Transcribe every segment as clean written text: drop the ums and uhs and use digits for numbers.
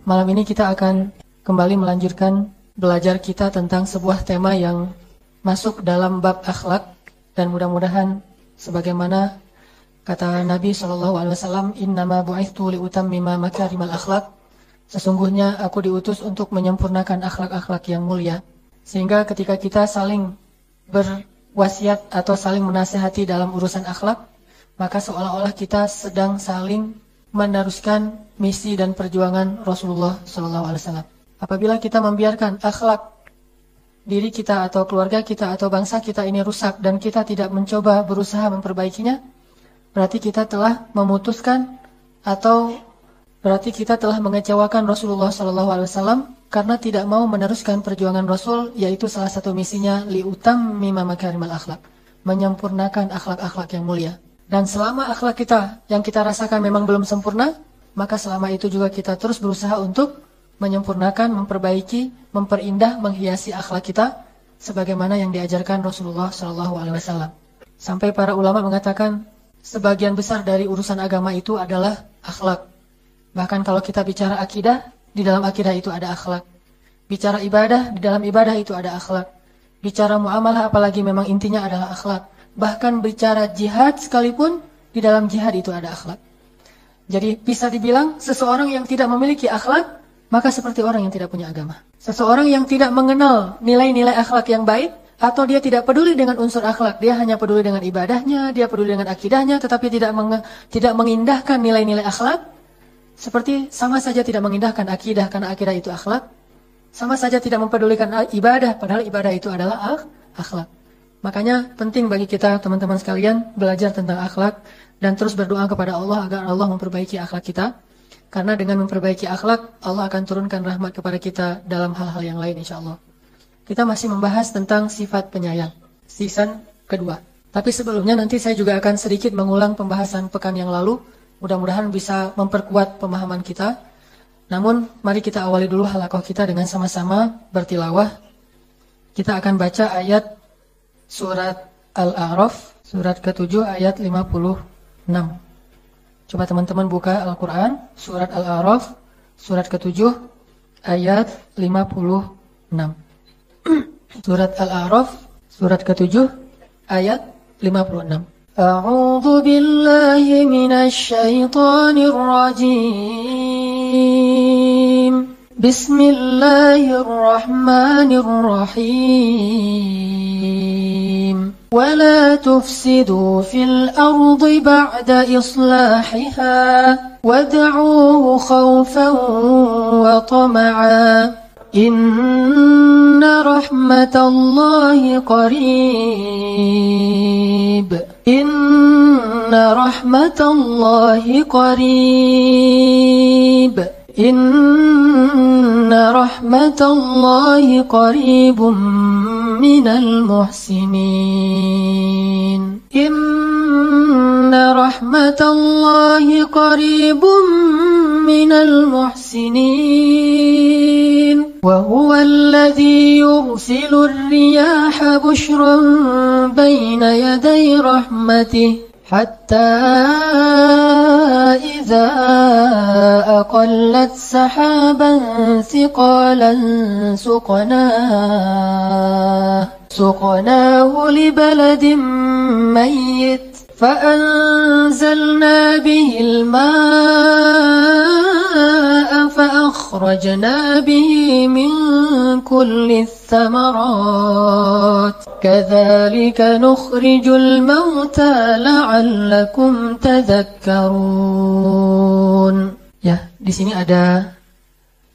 Malam ini kita akan kembali melanjutkan belajar kita tentang sebuah tema yang masuk dalam bab akhlak, dan mudah-mudahan sebagaimana kata Nabi SAW, innama bu'ithtu liutammima makarimal akhlak, sesungguhnya aku diutus untuk menyempurnakan akhlak-akhlak yang mulia. Sehingga ketika kita saling berwasiat atau saling menasihati dalam urusan akhlak, maka seolah-olah kita sedang saling meneruskan misi dan perjuangan Rasulullah SAW. Apabila kita membiarkan akhlak diri kita atau keluarga kita atau bangsa kita ini rusak dan kita tidak mencoba berusaha memperbaikinya, berarti kita telah memutuskan atau berarti kita telah mengecewakan Rasulullah SAW karena tidak mau meneruskan perjuangan Rasul, yaitu salah satu misinya liutammima makarimal akhlak, menyempurnakan akhlak-akhlak yang mulia. Dan selama akhlak kita yang kita rasakan memang belum sempurna, maka selama itu juga kita terus berusaha untuk menyempurnakan, memperbaiki, memperindah, menghiasi akhlak kita sebagaimana yang diajarkan Rasulullah SAW. Sampai para ulama mengatakan sebagian besar dari urusan agama itu adalah akhlak. Bahkan kalau kita bicara akidah, di dalam akidah itu ada akhlak. Bicara ibadah, di dalam ibadah itu ada akhlak. Bicara muamalah, apalagi memang intinya adalah akhlak. Bahkan bicara jihad sekalipun, di dalam jihad itu ada akhlak. Jadi bisa dibilang seseorang yang tidak memiliki akhlak, maka seperti orang yang tidak punya agama. Seseorang yang tidak mengenal nilai-nilai akhlak yang baik, atau dia tidak peduli dengan unsur akhlak, dia hanya peduli dengan ibadahnya, dia peduli dengan akidahnya, tetapi tidak mengindahkan nilai-nilai akhlak, seperti sama saja tidak mengindahkan akidah karena akidah itu akhlak, sama saja tidak mempedulikan ibadah, padahal ibadah itu adalah akhlak. Makanya penting bagi kita teman-teman sekalian belajar tentang akhlak dan terus berdoa kepada Allah agar Allah memperbaiki akhlak kita. Karena dengan memperbaiki akhlak, Allah akan turunkan rahmat kepada kita dalam hal-hal yang lain insyaAllah. Kita masih membahas tentang sifat penyayang, season kedua. Tapi sebelumnya nanti saya juga akan sedikit mengulang pembahasan pekan yang lalu. Mudah-mudahan bisa memperkuat pemahaman kita. Namun mari kita awali dulu halaqah kita dengan sama-sama bertilawah. Kita akan baca ayat Surat Al-A'raf, surat ke-7 ayat 56. Coba teman-teman buka Al-Quran, surat Al-A'raf, surat ke-7 ayat 56. Surat Al-A'raf, surat ke-7 ayat 56. A'udzu billahi minasy syaithanir rajim. Bismillahirrahmanirrahim. ولا تفسدوا في الأرض بعد إصلاحها وادعوه خوفا وطمعا إن رحمة الله قريب إن رحمة الله قريب إن رحمة الله قريب من المحسنين إن رحمة الله قريب من المحسنين وهو الذي يرسل الرياح بشرا بين يدي رحمته حتى إذا أقلت سحابا ثقالا سقناه لبلد ميت فأنزلنا به الماء فأخرجنا به من كل الثمرات كذلك نخرج الموتى لعلكم تذكرون. Ya, di sini ada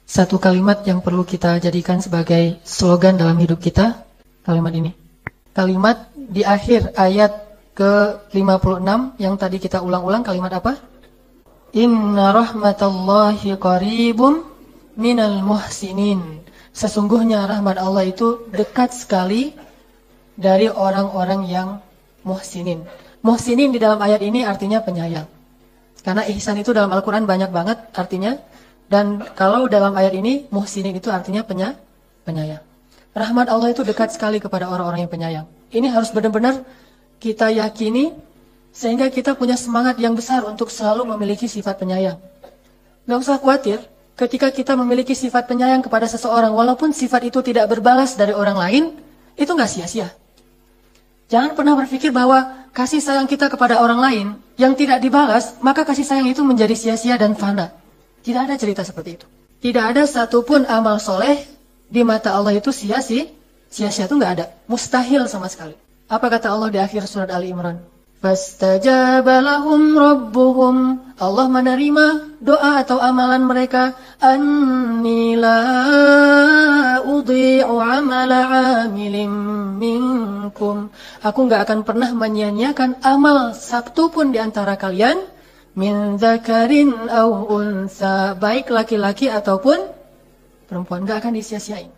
satu kalimat yang perlu kita jadikan sebagai slogan dalam hidup kita. Kalimat ini. Kalimat di akhir ayat ke-56 yang tadi kita ulang-ulang, kalimat apa? Inna rahmatallahi qaribum minal muhsinin. Sesungguhnya rahmat Allah itu dekat sekali dari orang-orang yang muhsinin. Muhsinin di dalam ayat ini artinya penyayang. Karena ihsan itu dalam Al-Quran banyak banget artinya. Dan kalau dalam ayat ini, muhsinin itu artinya penyayang. Rahmat Allah itu dekat sekali kepada orang-orang yang penyayang. Ini harus benar-benar kita yakini, sehingga kita punya semangat yang besar untuk selalu memiliki sifat penyayang. Gak usah khawatir, ketika kita memiliki sifat penyayang kepada seseorang, walaupun sifat itu tidak berbalas dari orang lain, itu nggak sia-sia. Jangan pernah berpikir bahwa kasih sayang kita kepada orang lain yang tidak dibalas, maka kasih sayang itu menjadi sia-sia dan fana. Tidak ada cerita seperti itu. Tidak ada satupun amal soleh di mata Allah itu sia-sia. Sia-sia itu nggak ada. Mustahil sama sekali. Apa kata Allah di akhir surat Ali Imran? Fastajaba lahum rabbuhum. Allah menerima doa atau amalan mereka. Anni la udhi'u amala amilin minkum. Aku nggak akan pernah menyia-nyiakan amal satu pun di antara kalian. Min dzakarin aw unsa. Baik laki-laki ataupun perempuan, nggak akan disia-siain.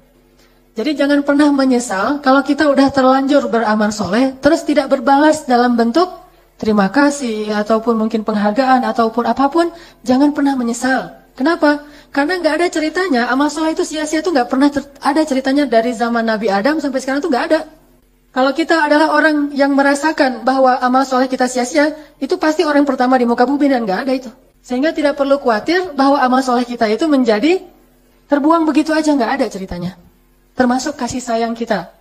Jadi jangan pernah menyesal kalau kita udah terlanjur beramal soleh, terus tidak berbalas dalam bentuk terima kasih, ataupun mungkin penghargaan, ataupun apapun, jangan pernah menyesal. Kenapa? Karena nggak ada ceritanya, amal soleh itu sia-sia itu nggak pernah ada ceritanya dari zaman Nabi Adam sampai sekarang itu nggak ada. Kalau kita adalah orang yang merasakan bahwa amal soleh kita sia-sia, itu pasti orang pertama di muka bumi dan nggak ada itu. Sehingga tidak perlu khawatir bahwa amal soleh kita itu menjadi terbuang begitu aja, nggak ada ceritanya. Termasuk kasih sayang kita,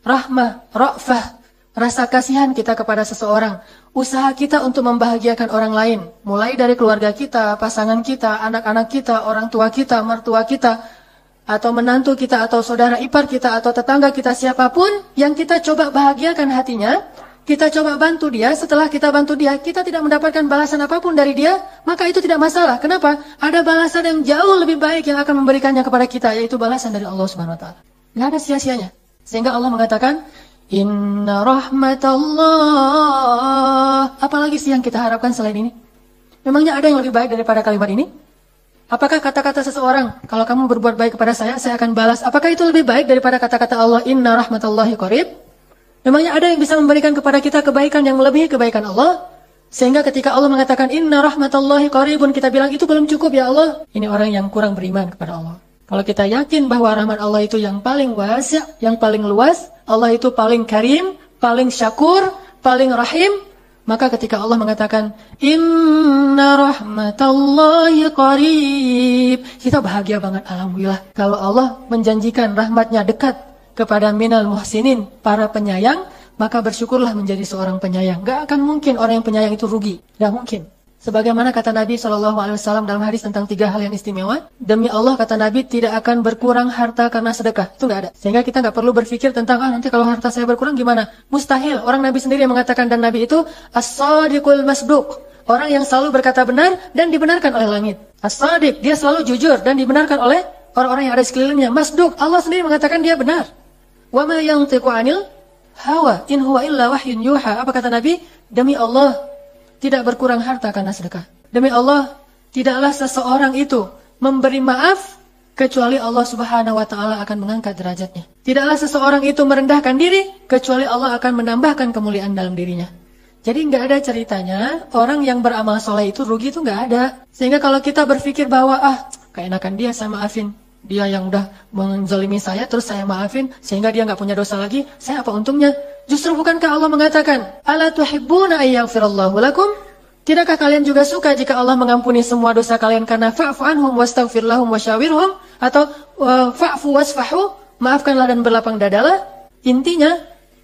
rahmah, ra'fah, rasa kasihan kita kepada seseorang, usaha kita untuk membahagiakan orang lain, mulai dari keluarga kita, pasangan kita, anak-anak kita, orang tua kita, mertua kita, atau menantu kita, atau saudara ipar kita, atau tetangga kita, siapapun yang kita coba bahagiakan hatinya, kita coba bantu dia. Setelah kita bantu dia, kita tidak mendapatkan balasan apapun dari dia, maka itu tidak masalah. Kenapa? Ada balasan yang jauh lebih baik yang akan memberikannya kepada kita, yaitu balasan dari Allah Subhanahu Wa Taala. Nggak ada sia-sianya. Sehingga Allah mengatakan, Inna rahmatallah. Apalagi sih yang kita harapkan selain ini? Memangnya ada yang lebih baik daripada kalimat ini? Apakah kata-kata seseorang, kalau kamu berbuat baik kepada saya akan balas. Apakah itu lebih baik daripada kata-kata Allah, Inna rahmatallahi qarib? Memangnya ada yang bisa memberikan kepada kita kebaikan yang melebihi kebaikan Allah? Sehingga ketika Allah mengatakan, Inna rahmatallahi qaribun, kita bilang, itu belum cukup ya Allah. Ini orang yang kurang beriman kepada Allah. Kalau kita yakin bahwa rahmat Allah itu yang paling wasi', yang paling luas, Allah itu paling karim, paling syakur, paling rahim, maka ketika Allah mengatakan, Inna rahmatallahi qarib, kita bahagia banget, alhamdulillah. Kalau Allah menjanjikan rahmatnya dekat kepada minal muhsinin, para penyayang, maka bersyukurlah menjadi seorang penyayang. Gak akan mungkin orang yang penyayang itu rugi. Gak mungkin. Sebagaimana kata Nabi SAW dalam hadis tentang 3 hal yang istimewa, demi Allah kata Nabi tidak akan berkurang harta karena sedekah. Itu nggak ada. Sehingga kita nggak perlu berpikir tentang nanti kalau harta saya berkurang gimana? Mustahil. Orang Nabi sendiri yang mengatakan, dan Nabi itu as-sadiqul masduq, orang yang selalu berkata benar dan dibenarkan oleh langit. As-sadiq, dia selalu jujur dan dibenarkan oleh orang-orang yang ada di sekelilingnya. Masduq, Allah sendiri mengatakan dia benar. Wa ma yantiqu 'anil hawa in huwa illa wahyun yuha. Apa kata Nabi? Demi Allah tidak berkurang harta karena sedekah. Demi Allah, tidaklah seseorang itu memberi maaf kecuali Allah Subhanahu wa taala akan mengangkat derajatnya. Tidaklah seseorang itu merendahkan diri kecuali Allah akan menambahkan kemuliaan dalam dirinya. Jadi nggak ada ceritanya orang yang beramal soleh itu rugi, itu nggak ada. Sehingga kalau kita berpikir bahwa keenakan dia saya maafin, dia yang udah menzalimi saya terus saya maafin sehingga dia nggak punya dosa lagi, saya apa untungnya? Justru bukankah Allah mengatakan, Ala tuhibbuna ayyaghfirallahu lakum? Tidakkah kalian juga suka jika Allah mengampuni semua dosa kalian karena fa'fu anhum wastaghfir lahum wasyawirhum, atau fa'fu wasfahu, maafkanlah dan berlapang dadalah? Intinya,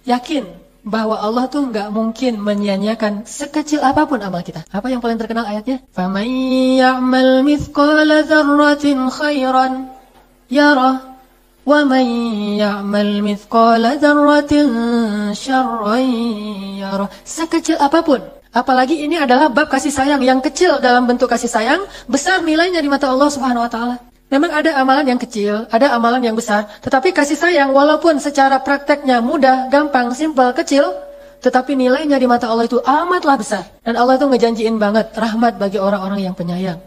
yakin bahwa Allah tuh nggak mungkin menyia-nyiakan sekecil apapun amal kita. Apa yang paling terkenal ayatnya? Faman ya'mal mithqala dzarratin khairan yarah, wa man ya'mal mithqala dzarratin syarran yarah. Sekecil apapun. Apalagi ini adalah bab kasih sayang yang kecil dalam bentuk kasih sayang, besar nilainya di mata Allah Subhanahu wa taala. Memang ada amalan yang kecil, ada amalan yang besar, tetapi kasih sayang walaupun secara prakteknya mudah, gampang, simpel, kecil, tetapi nilainya di mata Allah itu amatlah besar. Dan Allah itu ngejanjiin banget rahmat bagi orang-orang yang penyayang.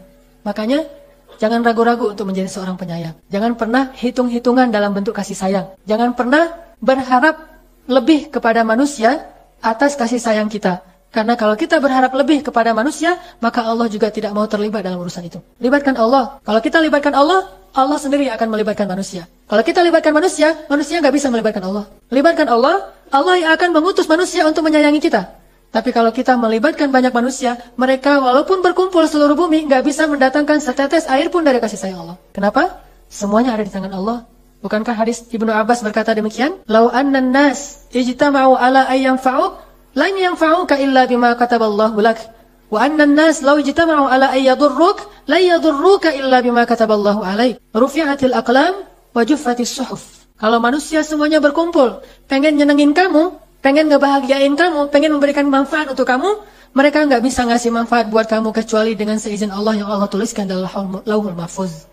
Makanya jangan ragu-ragu untuk menjadi seorang penyayang. Jangan pernah hitung-hitungan dalam bentuk kasih sayang. Jangan pernah berharap lebih kepada manusia atas kasih sayang kita. Karena kalau kita berharap lebih kepada manusia, maka Allah juga tidak mau terlibat dalam urusan itu. Libatkan Allah. Kalau kita libatkan Allah, Allah sendiri akan melibatkan manusia. Kalau kita libatkan manusia, manusia nggak bisa melibatkan Allah. Libatkan Allah, Allah yang akan mengutus manusia untuk menyayangi kita. Tapi kalau kita melibatkan banyak manusia, mereka walaupun berkumpul seluruh bumi, nggak bisa mendatangkan setetes air pun dari kasih sayang Allah. Kenapa? Semuanya ada di tangan Allah. Bukankah hadis Ibnu Abbas berkata demikian? Lau annan nas ijtama'u ala ayyam fa'uk, lan yanfa'uka illa bima kataballahu lak. Wa annan nas lau ijtama'u ala ayyadurruk, lan yadurruka illa bima kataballahu alaik. Rufi'atil aqlam wa juffatis suhuf. Kalau manusia semuanya berkumpul, pengen nyenengin kamu, pengen ngebahagiain kamu, pengen memberikan manfaat untuk kamu, mereka nggak bisa ngasih manfaat buat kamu kecuali dengan seizin Allah yang Allah tuliskan dalam Lauhul Mahfuz.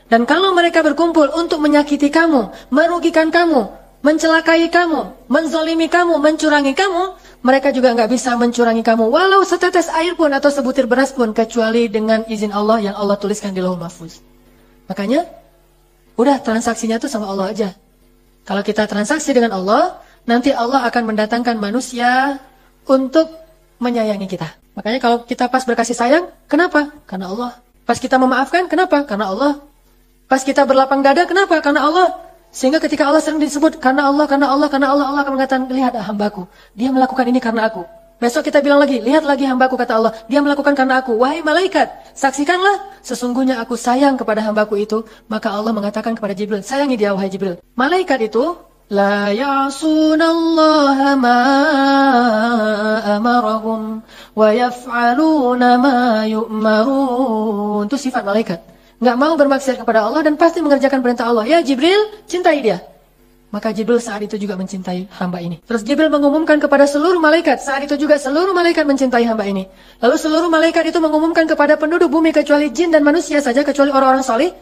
Dan kalau mereka berkumpul untuk menyakiti kamu, merugikan kamu, mencelakai kamu, menzalimi kamu, mencurangi kamu, mereka juga nggak bisa mencurangi kamu walau setetes air pun atau sebutir beras pun kecuali dengan izin Allah yang Allah tuliskan di Lauhul Mahfuz. Makanya, udah transaksinya tuh sama Allah aja. Kalau kita transaksi dengan Allah, nanti Allah akan mendatangkan manusia untuk menyayangi kita. Makanya kalau kita pas berkasih sayang, kenapa? Karena Allah. Pas kita memaafkan, kenapa? Karena Allah. Pas kita berlapang dada, kenapa? Karena Allah. Sehingga ketika Allah sering disebut, karena Allah, karena Allah, karena Allah, Allah akan mengatakan, lihat hambaku. Dia melakukan ini karena aku. Besok kita bilang lagi, lihat lagi hambaku, kata Allah. Dia melakukan karena aku. Wahai malaikat, saksikanlah, sesungguhnya aku sayang kepada hambaku itu. Maka Allah mengatakan kepada Jibril, sayangi dia wahai Jibril. Malaikat itu, la ya'sunallaha ma amarahum wa yaf'aluna ma yu'marun. Itu sifat malaikat. Nggak mau bermaksiat kepada Allah dan pasti mengerjakan perintah Allah. Ya Jibril, cintai dia. Maka Jibril saat itu juga mencintai hamba ini. Terus Jibril mengumumkan kepada seluruh malaikat. Saat itu juga seluruh malaikat mencintai hamba ini. Lalu seluruh malaikat itu mengumumkan kepada penduduk bumi kecuali jin dan manusia saja, kecuali orang-orang saleh.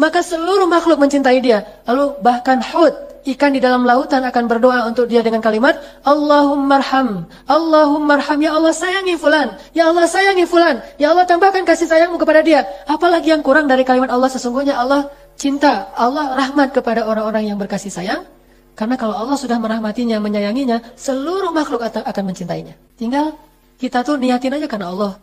Maka seluruh makhluk mencintai dia. Lalu bahkan Hud, ikan di dalam lautan akan berdoa untuk dia dengan kalimat Allahummarham, Allahummarham, ya Allah sayangi fulan, ya Allah sayangi fulan, ya Allah tambahkan kasih sayangmu kepada dia. Apalagi yang kurang dari kalimat Allah, sesungguhnya Allah cinta, Allah rahmat kepada orang-orang yang berkasih sayang. Karena kalau Allah sudah merahmatinya, menyayanginya, seluruh makhluk akan mencintainya. Tinggal kita tuh niatin aja karena Allah.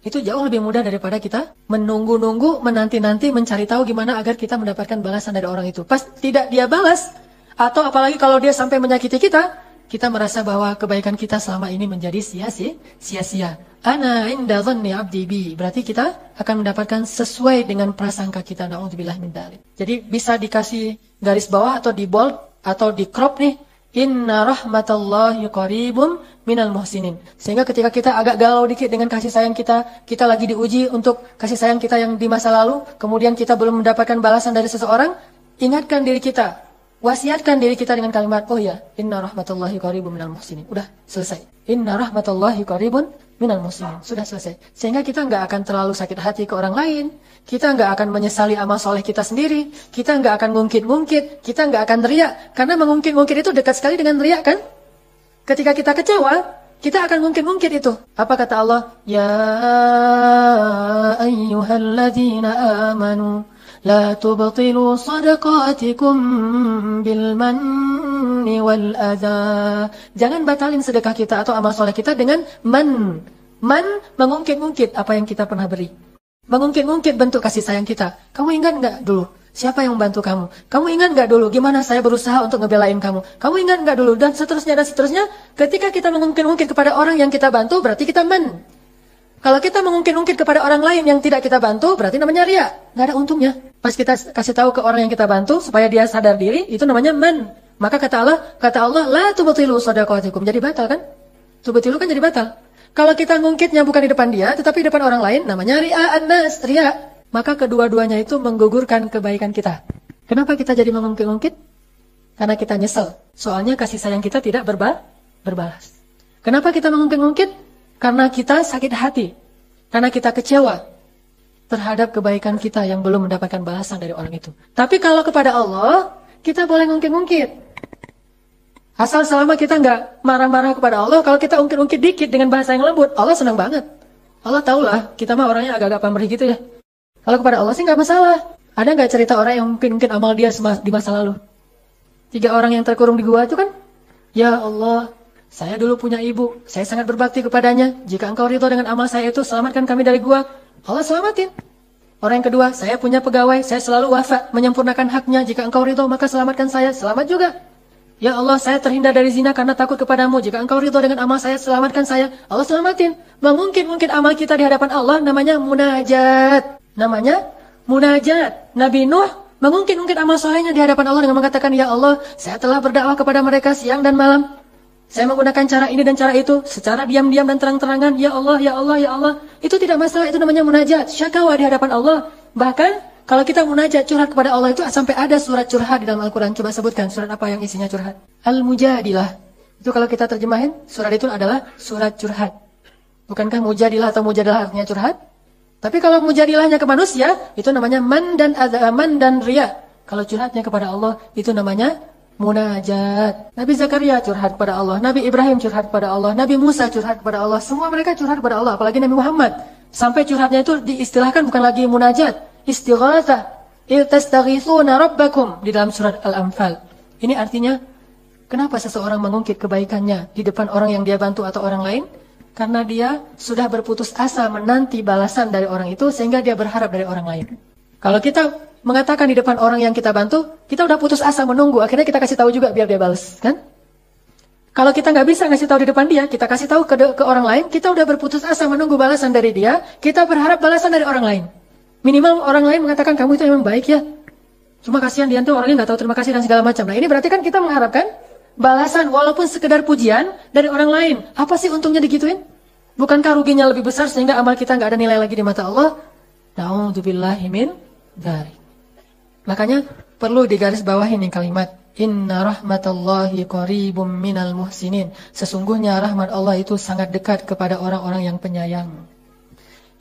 Itu jauh lebih mudah daripada kita menunggu-nunggu, menanti-nanti, mencari tahu gimana agar kita mendapatkan balasan dari orang itu. Pas tidak dia balas, atau apalagi kalau dia sampai menyakiti kita, kita merasa bahwa kebaikan kita selama ini menjadi sia-sia. Ana inda dhanni abdi bi. Berarti kita akan mendapatkan sesuai dengan prasangka kita. Na'udzubillah min dzalik. Jadi bisa dikasih garis bawah atau di bold atau di crop nih. Inna rahmatallahi qaribum minal muhsinin. Sehingga ketika kita agak galau dikit dengan kasih sayang kita lagi diuji untuk kasih sayang kita yang di masa lalu, kemudian kita belum mendapatkan balasan dari seseorang, ingatkan diri kita, wasiatkan diri kita dengan kalimat, oh ya, inna rahmatallahi qaribum minal muhsinin. Udah selesai. Inna rahmatallahi qaribun minal muhsinin. Sudah selesai. Sehingga kita nggak akan terlalu sakit hati ke orang lain. Kita nggak akan menyesali amal soleh kita sendiri. Kita nggak akan ngungkit-ngungkit. Kita nggak akan teriak. Karena mengungkit-ngungkit itu dekat sekali dengan teriak kan? Ketika kita kecewa, kita akan ngungkit-ngungkit itu. Apa kata Allah? Ya ayyuhalladzina amanu la tubtilu sadaqatikum bil manni wal adha. Jangan batalin sedekah kita atau amal soleh kita dengan man. Man, mengungkit-ungkit apa yang kita pernah beri. Mengungkit-ungkit bentuk kasih sayang kita. Kamu ingat nggak dulu? Siapa yang membantu kamu? Kamu ingat nggak dulu gimana saya berusaha untuk ngebelain kamu? Kamu ingat nggak dulu? Dan seterusnya dan seterusnya. Ketika kita mengungkit-ungkit kepada orang yang kita bantu, berarti kita man. Kalau kita mengungkit-ungkit kepada orang lain yang tidak kita bantu, berarti namanya ria. Nggak ada untungnya. Pas kita kasih tahu ke orang yang kita bantu supaya dia sadar diri, itu namanya man. Maka kata Allah, la tubtilu shadaqatikum. Jadi batal kan? Tubtilu kan jadi batal. Kalau kita ngungkitnya bukan di depan dia, tetapi di depan orang lain, namanya ria'an nas, ria. Maka kedua-duanya itu menggugurkan kebaikan kita. Kenapa kita jadi mengungkit-ungkit? Karena kita nyesel. Soalnya kasih sayang kita tidak berbalas. Kenapa kita mengungkit-ungkit? Karena kita sakit hati. Karena kita kecewa terhadap kebaikan kita yang belum mendapatkan balasan dari orang itu. Tapi kalau kepada Allah, kita boleh ngungkit-ungkit. Asal selama kita nggak marah-marah kepada Allah, kalau kita ungkit-ungkit dikit dengan bahasa yang lembut, Allah senang banget. Allah tahulah, kita mah orangnya agak-agak pamrih gitu ya. Kalau kepada Allah sih nggak masalah. Ada nggak cerita orang yang mungkin amal dia di masa lalu? 3 orang yang terkurung di gua itu kan, ya Allah, saya dulu punya ibu, saya sangat berbakti kepadanya. Jika engkau ridho dengan amal saya itu, selamatkan kami dari gua. Allah selamatin. Orang yang kedua, saya punya pegawai, saya selalu wafat menyempurnakan haknya. Jika engkau ridho, maka selamatkan saya. Selamat juga. Ya Allah, saya terhindar dari zina karena takut kepadamu. Jika engkau ridho dengan amal saya, selamatkan saya. Allah selamatin. Mengungkit-ungkit amal kita di hadapan Allah namanya munajat. Namanya munajat. Nabi Nuh mengungkit-ungkit amal solehnya di hadapan Allah dengan mengatakan, Ya Allah, saya telah berdakwah kepada mereka siang dan malam. Saya menggunakan cara ini dan cara itu. Secara diam-diam dan terang-terangan. Ya Allah, ya Allah, ya Allah. Itu tidak masalah, itu namanya munajat. Syakawa di hadapan Allah. Bahkan kalau kita munajat curhat kepada Allah itu sampai ada surat curhat di dalam Al-Quran. Coba sebutkan surat apa yang isinya curhat. Al-Mujadilah. Itu kalau kita terjemahin, surat itu adalah surat curhat. Bukankah Mujadilah atau Mujadilah artinya curhat? Tapi kalau Mujadilahnya ke manusia, itu namanya man dan riya. Kalau curhatnya kepada Allah, itu namanya munajat. Nabi Zakaria curhat kepada Allah. Nabi Ibrahim curhat kepada Allah. Nabi Musa curhat kepada Allah. Semua mereka curhat kepada Allah. Apalagi Nabi Muhammad. Sampai curhatnya itu diistilahkan bukan lagi munajat. Istighatsah, tastaghitsuna rabbakum di dalam surat Al-Anfal. Ini artinya kenapa seseorang mengungkit kebaikannya di depan orang yang dia bantu atau orang lain? Karena dia sudah berputus asa menanti balasan dari orang itu sehingga dia berharap dari orang lain. Kalau kita mengatakan di depan orang yang kita bantu, kita udah putus asa menunggu, akhirnya kita kasih tahu juga biar dia balas, kan? Kalau kita nggak bisa ngasih tahu di depan dia, kita kasih tahu ke orang lain, kita udah berputus asa menunggu balasan dari dia, kita berharap balasan dari orang lain. Minimal orang lain mengatakan kamu itu memang baik ya. Cuma kasihan dia tuh orangnya nggak tahu terima kasih dan segala macam. Nah ini berarti kan kita mengharapkan balasan walaupun sekedar pujian dari orang lain. Apa sih untungnya digituin? Bukankah ruginya lebih besar sehingga amal kita nggak ada nilai lagi di mata Allah? Na'udzubillahi min dzalik. Makanya perlu digarisbawahi nih kalimat Inna rahmatallahi qaribum minal muhsinin. Sesungguhnya rahmat Allah itu sangat dekat kepada orang-orang yang penyayang.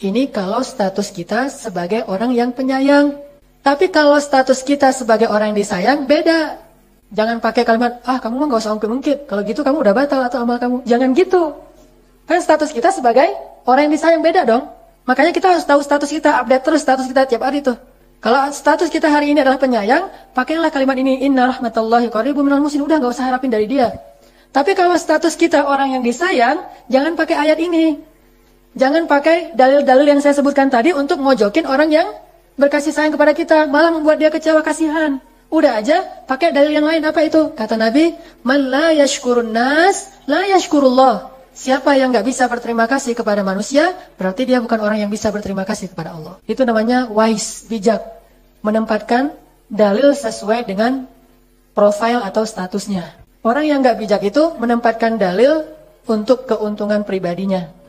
Ini kalau status kita sebagai orang yang penyayang. Tapi kalau status kita sebagai orang yang disayang, beda. Jangan pakai kalimat, kamu mah gak usah ungkit-ungkit. Kalau gitu kamu udah batal atau amal kamu. Jangan gitu. Kan status kita sebagai orang yang disayang beda dong. Makanya kita harus tahu status kita, update terus status kita tiap hari tuh. Kalau status kita hari ini adalah penyayang, pakailah kalimat ini, Inna rahmatallahi qaribum minal muhsinin. Udah gak usah harapin dari dia. Tapi kalau status kita orang yang disayang, jangan pakai ayat ini. Jangan pakai dalil-dalil yang saya sebutkan tadi untuk mojokin orang yang berkasih sayang kepada kita, malah membuat dia kecewa kasihan. Udah aja pakai dalil yang lain. Apa itu? Kata Nabi, man la yashkurun nas, la yashkurullah. Siapa yang nggak bisa berterima kasih kepada manusia, berarti dia bukan orang yang bisa berterima kasih kepada Allah. Itu namanya wise, bijak. Menempatkan dalil sesuai dengan profil atau statusnya. Orang yang nggak bijak itu menempatkan dalil untuk keuntungan pribadinya.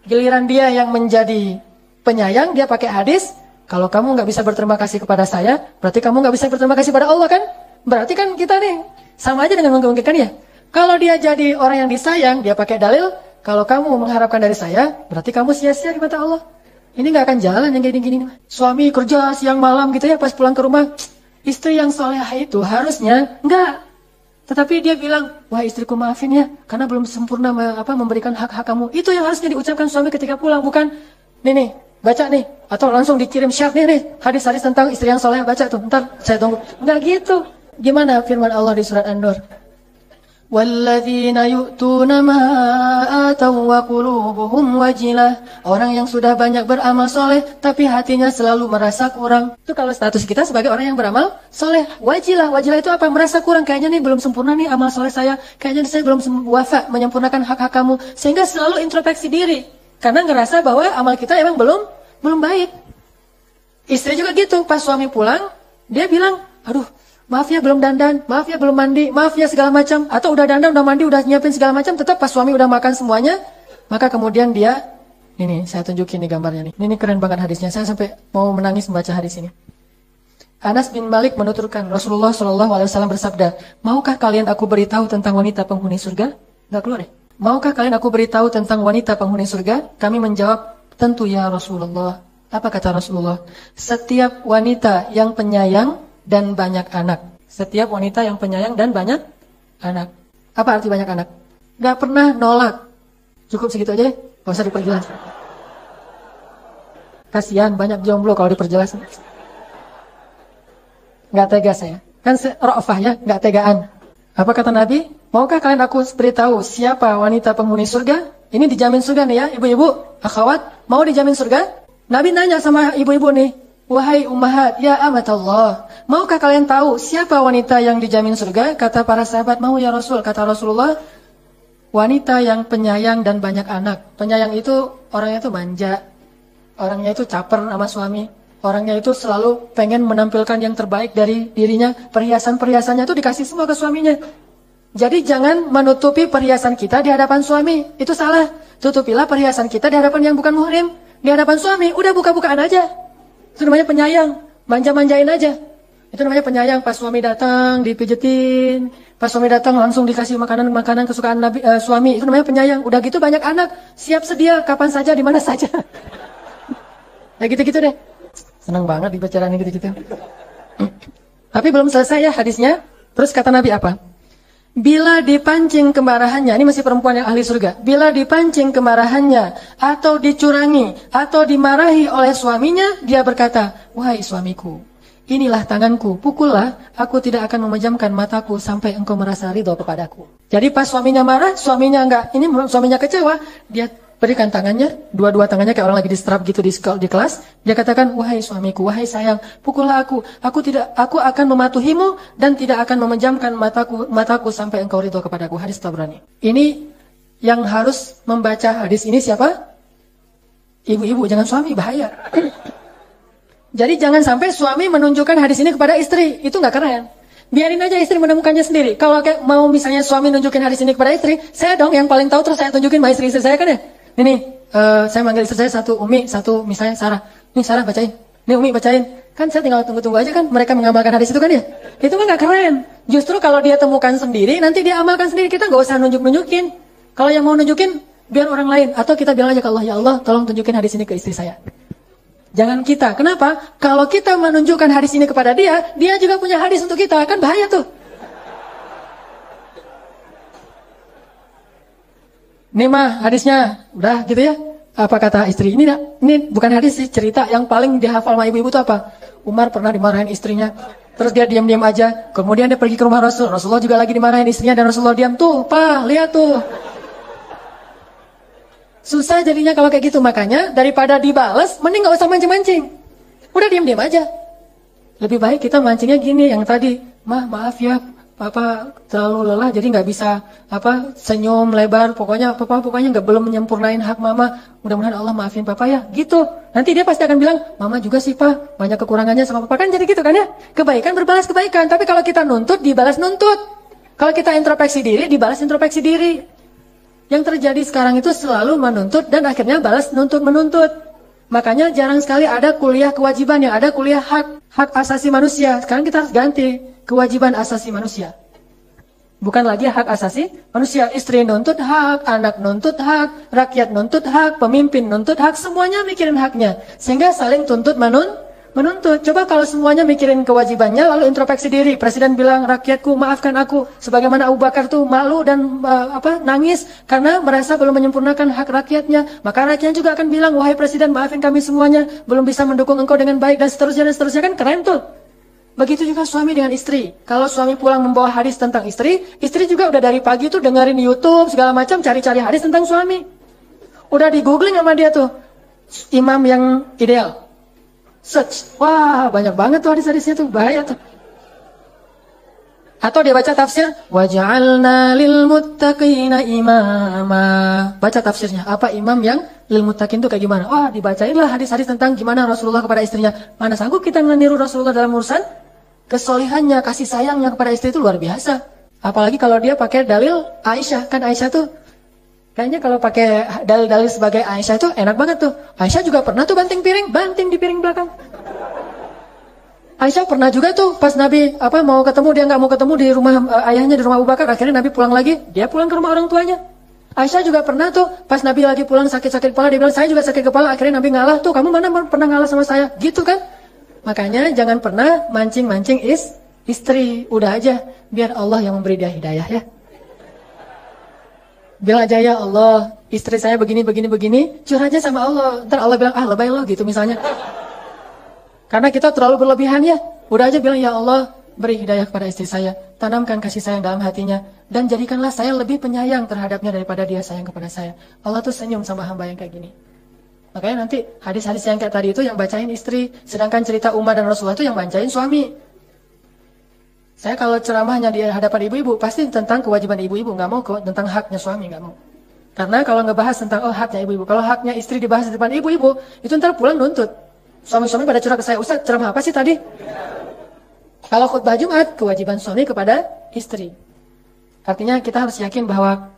Giliran dia yang menjadi penyayang, dia pakai hadis, kalau kamu nggak bisa berterima kasih kepada saya, berarti kamu nggak bisa berterima kasih pada Allah kan? Berarti kan kita nih, sama aja dengan mengungkitkan ya. Kalau dia jadi orang yang disayang, dia pakai dalil, kalau kamu mengharapkan dari saya, berarti kamu sia-sia di mata Allah. Ini nggak akan jalan yang gini-gini. Suami kerja siang malam gitu ya, pas pulang ke rumah, istri yang solehah itu harusnya, enggak. Tetapi dia bilang, wah istriku maafin ya, karena belum sempurna memberikan hak-hak kamu. Itu yang harusnya diucapkan suami ketika pulang, bukan, nih, baca nih. Atau langsung dikirim syaf nih, hadis-hadis tentang istri yang soleh, baca tuh, ntar saya tunggu. Enggak gitu. Gimana firman Allah di surat An-Nur? وَالَّذِينَ يُؤْتُونَ مَا آتَوْا وَقُلُوبُهُمْ وَجِلَةٌ. Orang yang sudah banyak beramal soleh, tapi hatinya selalu merasa kurang. Itu kalau status kita sebagai orang yang beramal soleh. Wajilah, wajilah itu apa? Merasa kurang. Kayaknya nih belum sempurna nih amal soleh saya. Kayaknya saya belum wafa menyempurnakan hak-hak kamu. Sehingga selalu introspeksi diri. Karena ngerasa bahwa amal kita emang belum baik. Istri juga gitu. Pas suami pulang, dia bilang, aduh, maaf ya belum dandan, maaf ya belum mandi, maaf ya segala macam. Atau udah dandan, udah mandi, udah nyiapin segala macam. Tetap pas suami udah makan semuanya, maka kemudian dia, ini saya tunjukin nih gambarnya nih. Ini keren banget hadisnya. Saya sampai mau menangis membaca hadis ini. Anas bin Malik menuturkan, Rasulullah SAW bersabda, maukah kalian aku beritahu tentang wanita penghuni surga? Nggak keluar deh. Maukah kalian aku beritahu tentang wanita penghuni surga? Kami menjawab, tentu ya Rasulullah. Apa kata Rasulullah? Setiap wanita yang penyayang dan banyak anak. Setiap wanita yang penyayang dan banyak anak. Apa arti banyak anak? Gak pernah nolak. Cukup segitu aja, gak usah diperjelas. Kasihan banyak jomblo kalau diperjelas. Gak tega saya. Kan ra'fah ya, gak tegaan. Apa kata Nabi? Maukah kalian aku beritahu siapa wanita penghuni surga? Ini dijamin surga nih ya, ibu-ibu, akhwat, mau dijamin surga? Nabi nanya sama ibu-ibu nih, Wahai ummahat, ya amatallah, maukah kalian tahu siapa wanita yang dijamin surga? Kata para sahabat, mau ya Rasul. Kata Rasulullah, wanita yang penyayang dan banyak anak. Penyayang itu orangnya itu manja, orangnya itu caper sama suami, orangnya itu selalu pengen menampilkan yang terbaik dari dirinya. Perhiasan-perhiasannya itu dikasih semua ke suaminya. Jadi jangan menutupi perhiasan kita di hadapan suami, itu salah. Tutupilah perhiasan kita di hadapan yang bukan muhrim, di hadapan suami. Udah buka-bukaan aja. Itu namanya penyayang, manja-manjain aja. Itu namanya penyayang. Pas suami datang dipijetin, pas suami datang langsung dikasih makanan-makanan kesukaan suami. Itu namanya penyayang. Udah gitu banyak anak, siap sedia kapan saja, di mana saja. Ya gitu-gitu deh. Senang banget dibacaran gitu-gitu. Tapi belum selesai ya hadisnya. Terus kata Nabi apa? Bila dipancing kemarahannya, ini masih perempuan yang ahli surga. Bila dipancing kemarahannya, atau dicurangi, atau dimarahi oleh suaminya, dia berkata, wahai suamiku, inilah tanganku, pukullah, aku tidak akan memejamkan mataku sampai engkau merasa ridho kepadaku. Jadi pas suaminya marah, suaminya enggak, ini suaminya kecewa, dia berikan tangannya, dua-dua tangannya kayak orang lagi distrap gitu di kelas. Dia katakan, wahai suamiku, wahai sayang, pukullah aku aku akan mematuhimu dan tidak akan memejamkan mataku sampai engkau ridho kepadaku. Hadis Tabrani. Ini yang harus membaca hadis ini siapa? Ibu-ibu, jangan suami, bahaya. Jadi jangan sampai suami menunjukkan hadis ini kepada istri, itu nggak keren. Biarin aja istri menemukannya sendiri. Kalau kayak mau misalnya suami nunjukin hadis ini kepada istri, saya dong yang paling tahu, terus saya tunjukin sama istri saya kan ya. Ini saya manggil istri saya, satu Umi, satu misalnya Sarah. Nih Sarah bacain, nih Umi bacain. Kan saya tinggal tunggu-tunggu aja kan mereka mengamalkan hadis itu kan ya. Itu kan gak keren. Justru kalau dia temukan sendiri, nanti dia amalkan sendiri. Kita gak usah nunjuk-nunjukin. Kalau yang mau nunjukin, biar orang lain. Atau kita bilang aja ke Allah, ya Allah tolong tunjukin hadis ini ke istri saya. Jangan kita. Kenapa? Kalau kita menunjukkan hadis ini kepada dia, dia juga punya hadis untuk kita. Kan bahaya tuh. Ini mah hadisnya, udah gitu ya. Apa kata istri? Ini bukan hadis sih, cerita yang paling dihafal sama ibu-ibu itu apa? Umar pernah dimarahin istrinya. Terus dia diam-diam aja. Kemudian dia pergi ke rumah Rasul. Rasulullah juga lagi dimarahin istrinya dan Rasulullah diam. Tuh, Pak, lihat tuh. Susah jadinya kalau kayak gitu. Makanya daripada dibales, mending gak usah mancing-mancing. Udah diam-diam aja. Lebih baik kita mancingnya gini, yang tadi. Maaf ya, Papa terlalu lelah jadi nggak bisa senyum lebar, pokoknya nggak belum menyempurnain hak Mama. Mudah-mudahan Allah maafin Papa ya, gitu. Nanti dia pasti akan bilang, Mama juga sih Pak, banyak kekurangannya sama Papa, kan jadi gitu kan ya. Kebaikan berbalas kebaikan, tapi kalau kita nuntut dibalas nuntut. Kalau kita introspeksi diri dibalas introspeksi diri. Yang terjadi sekarang itu selalu menuntut dan akhirnya balas nuntut menuntut. Makanya jarang sekali ada kuliah kewajiban, yang ada kuliah hak asasi manusia. Sekarang kita harus ganti kewajiban asasi manusia. Bukan lagi hak asasi manusia. Istri nuntut hak, anak nuntut hak, rakyat nuntut hak, pemimpin nuntut hak, semuanya mikirin haknya. Sehingga saling tuntut menuntut. Coba kalau semuanya mikirin kewajibannya, lalu introspeksi diri. Presiden bilang, rakyatku maafkan aku. Sebagaimana Abu Bakar tuh malu dan nangis karena merasa belum menyempurnakan hak rakyatnya. Maka rakyatnya juga akan bilang, wahai Presiden maafin kami semuanya, belum bisa mendukung engkau dengan baik, dan seterusnya. Kan keren tuh. Begitu juga suami dengan istri. Kalau suami pulang membawa hadis tentang istri juga udah dari pagi tuh dengerin YouTube segala macam, cari-cari hadis tentang suami. Udah di googling sama dia tuh, imam yang ideal. Search, wah banyak banget tuh hadis-hadisnya tuh, bahaya tuh. Atau dia baca tafsir, waja'alna lil muttaqina imama. Baca tafsirnya, apa imam yang lil muttaqin tuh kayak gimana? Wah, dibacainlah hadis-hadis tentang gimana Rasulullah kepada istrinya. Mana sanggup kita meniru Rasulullah dalam urusan kesolihannya, kasih sayangnya kepada istri itu luar biasa. Apalagi kalau dia pakai dalil Aisyah. Kan Aisyah tuh kayaknya kalau pakai dalil-dalil sebagai Aisyah itu enak banget tuh. Aisyah juga pernah tuh banting di piring belakang. Aisyah pernah juga tuh pas Nabi mau ketemu, dia nggak mau ketemu di rumah ayahnya, di rumah Abu Bakar. Akhirnya Nabi pulang lagi, dia pulang ke rumah orang tuanya. Aisyah juga pernah tuh pas Nabi lagi pulang sakit-sakit kepala, dia bilang saya juga sakit kepala. Akhirnya Nabi ngalah tuh, kamu mana pernah ngalah sama saya? Gitu kan? Makanya jangan pernah mancing-mancing istri. Udah aja, biar Allah yang memberi dia hidayah ya. Bilang aja, ya Allah, istri saya begini, curhat aja sama Allah. Ntar Allah bilang, lebay lo gitu misalnya. Karena kita terlalu berlebihan ya. Udah aja bilang, ya Allah, beri hidayah kepada istri saya. Tanamkan kasih sayang dalam hatinya. Dan jadikanlah saya lebih penyayang terhadapnya daripada dia sayang kepada saya. Allah tuh senyum sama hamba yang kayak gini. Makanya nanti hadis-hadis yang kayak tadi itu yang bacain istri, sedangkan cerita Umar dan Rasulullah itu yang bacain suami. Saya kalau ceramahnya di hadapan ibu-ibu, pasti tentang kewajiban ibu-ibu, nggak mau tentang haknya suami, nggak mau. Karena kalau ngebahas tentang haknya ibu-ibu, kalau haknya istri dibahas di depan ibu-ibu, itu ntar pulang nuntut. Suami-suami pada curhat ke saya, Ustaz ceramah apa sih tadi? Kalau khutbah Jumat, kewajiban suami kepada istri. Artinya kita harus yakin bahwa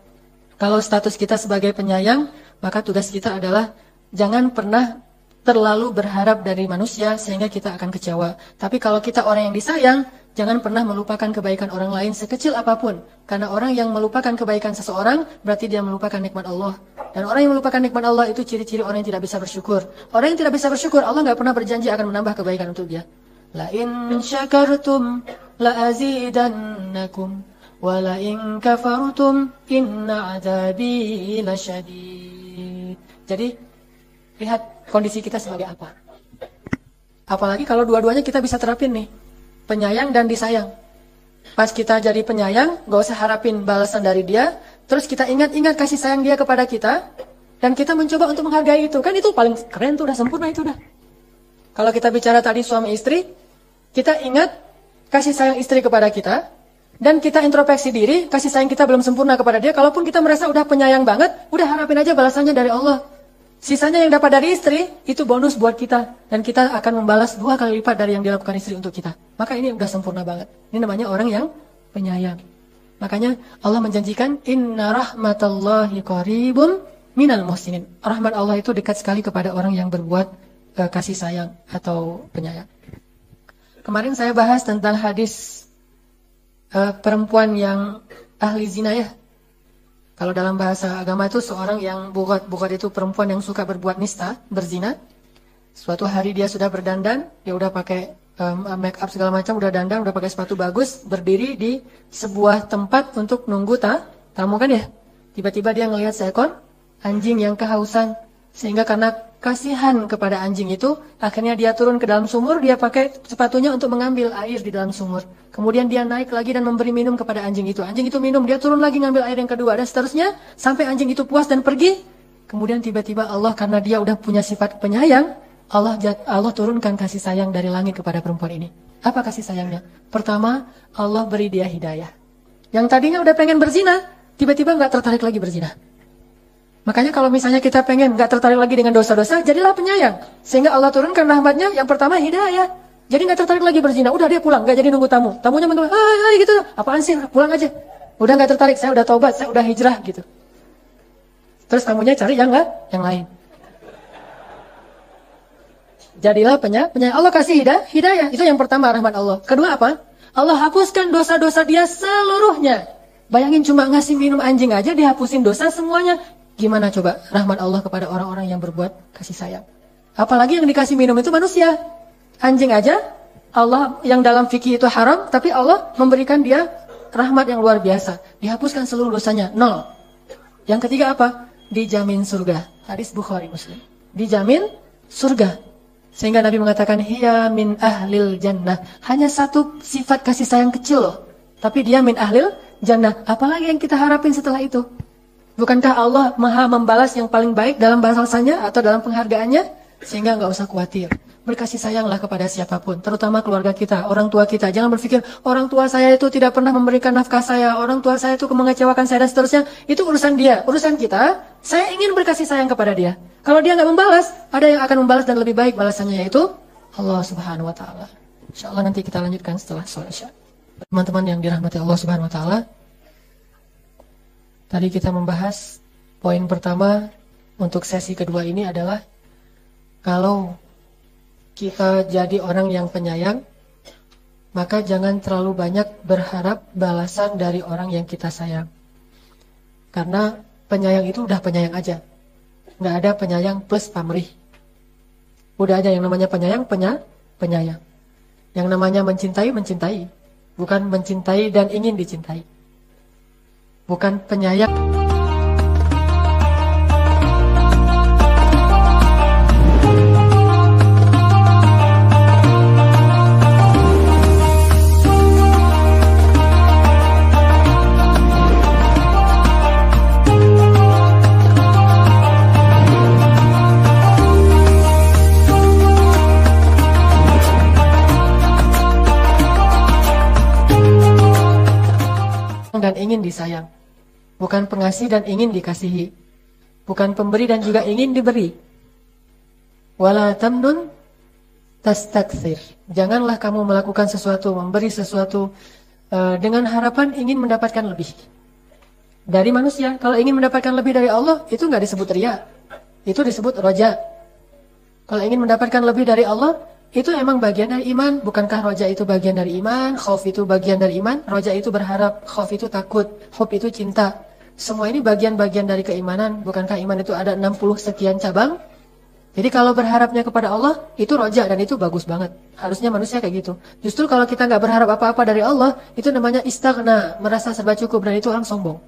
kalau status kita sebagai penyayang, maka tugas kita adalah jangan pernah terlalu berharap dari manusia sehingga kita akan kecewa. Tapi kalau kita orang yang disayang, jangan pernah melupakan kebaikan orang lain sekecil apapun. Karena orang yang melupakan kebaikan seseorang, berarti dia melupakan nikmat Allah. Dan orang yang melupakan nikmat Allah itu ciri-ciri orang yang tidak bisa bersyukur. Orang yang tidak bisa bersyukur, Allah nggak pernah berjanji akan menambah kebaikan untuk dia. La in syakartum la azidannakum wa la in kafartum inna adzabi lasyadid. Jadi lihat kondisi kita sebagai apa. Apalagi kalau dua-duanya kita bisa terapin nih. Penyayang dan disayang. Pas kita jadi penyayang, gak usah harapin balasan dari dia. Terus kita ingat-ingat kasih sayang dia kepada kita. Dan kita mencoba untuk menghargai itu. Kan itu paling keren tuh, udah sempurna itu udah. Kalau kita bicara tadi suami istri, kita ingat kasih sayang istri kepada kita. Dan kita introspeksi diri, kasih sayang kita belum sempurna kepada dia. Kalaupun kita merasa udah penyayang banget, udah harapin aja balasannya dari Allah. Sisanya yang dapat dari istri, itu bonus buat kita. Dan kita akan membalas 2 kali lipat dari yang dilakukan istri untuk kita. Maka ini udah sempurna banget. Ini namanya orang yang penyayang. Makanya Allah menjanjikan, Inna rahmatallahi qaribun minal muhsinin. Rahmat Allah itu dekat sekali kepada orang yang berbuat kasih sayang atau penyayang. Kemarin saya bahas tentang hadis perempuan yang ahli zina ya. Kalau dalam bahasa agama itu seorang yang bugat itu perempuan yang suka berbuat nista, berzina. Suatu hari dia sudah berdandan, dia udah pakai make up segala macam, udah dandan, udah pakai sepatu bagus, berdiri di sebuah tempat untuk nunggu tamu kan ya. Tiba-tiba dia ngelihat seekor anjing yang kehausan, sehingga karena kasihan kepada anjing itu, akhirnya dia turun ke dalam sumur, dia pakai sepatunya untuk mengambil air di dalam sumur. Kemudian dia naik lagi dan memberi minum kepada anjing itu. Anjing itu minum, dia turun lagi ngambil air yang kedua, dan seterusnya, sampai anjing itu puas dan pergi. Kemudian tiba-tiba Allah, karena dia udah punya sifat penyayang, Allah turunkan kasih sayang dari langit kepada perempuan ini. Apa kasih sayangnya? Pertama, Allah beri dia hidayah. Yang tadinya udah pengen berzina, tiba-tiba nggak tertarik lagi berzina. Makanya kalau misalnya kita pengen nggak tertarik lagi dengan dosa-dosa, jadilah penyayang. Sehingga Allah turunkan rahmatnya, yang pertama hidayah. Jadi nggak tertarik lagi berzina, udah dia pulang, nggak jadi nunggu tamu. Tamunya manggil, hai gitu, apaan sih, pulang aja. Udah nggak tertarik, saya udah taubat, saya udah hijrah gitu. Terus tamunya cari yang lain. Jadilah penyayang. Allah kasih hidayah, itu yang pertama rahmat Allah. Kedua apa? Allah hapuskan dosa-dosa dia seluruhnya. Bayangin cuma ngasih minum anjing aja dihapusin dosa semuanya. Gimana coba rahmat Allah kepada orang-orang yang berbuat kasih sayang. Apalagi yang dikasih minum itu manusia. Anjing aja, Allah yang dalam fikih itu haram, tapi Allah memberikan dia rahmat yang luar biasa. Dihapuskan seluruh dosanya, 0. Yang ketiga apa? Dijamin surga. Hadis Bukhari Muslim. Dijamin surga. Sehingga Nabi mengatakan, hiya min ahlil jannah. Hanya satu sifat kasih sayang kecil loh. Tapi dia min ahlil jannah. Apalagi yang kita harapin setelah itu? Bukankah Allah maha membalas yang paling baik dalam bahasanya atau dalam penghargaannya? Sehingga nggak usah khawatir. Berkasih sayanglah kepada siapapun, terutama keluarga kita, orang tua kita. Jangan berpikir, orang tua saya itu tidak pernah memberikan nafkah saya, orang tua saya itu mengecewakan saya dan seterusnya. Itu urusan dia, urusan kita. Saya ingin berkasih sayang kepada dia. Kalau dia nggak membalas, ada yang akan membalas dan lebih baik balasannya, yaitu Allah Subhanahu Wa Taala. Insya Allah nanti kita lanjutkan setelah sholat Isya. Teman-teman yang dirahmati Allah Subhanahu Wa Taala, tadi kita membahas poin pertama untuk sesi kedua ini adalah kalau kita jadi orang yang penyayang, maka jangan terlalu banyak berharap balasan dari orang yang kita sayang. Karena penyayang itu udah penyayang aja. Nggak ada penyayang plus pamrih. Udah aja yang namanya penyayang, penyayang. Yang namanya mencintai, mencintai. Bukan mencintai dan ingin dicintai. Bukan penyayang. dan ingin disayang. Bukan pengasih dan ingin dikasihi. Bukan pemberi dan juga ingin diberi. Wala tamnun tastakthir. Janganlah kamu melakukan sesuatu, memberi sesuatu dengan harapan ingin mendapatkan lebih dari manusia. Kalau ingin mendapatkan lebih dari Allah, itu nggak disebut riya, itu disebut roja. Kalau ingin mendapatkan lebih dari Allah, itu emang bagian dari iman. Bukankah roja itu bagian dari iman, khauf itu bagian dari iman? Roja itu berharap, khauf itu takut, hub itu cinta. Semua ini bagian-bagian dari keimanan. Bukankah iman itu ada 60 sekian cabang? Jadi kalau berharapnya kepada Allah, itu roja dan itu bagus banget. Harusnya manusia kayak gitu. Justru kalau kita nggak berharap apa-apa dari Allah, itu namanya istaghna, merasa serba cukup, dan itu orang sombong.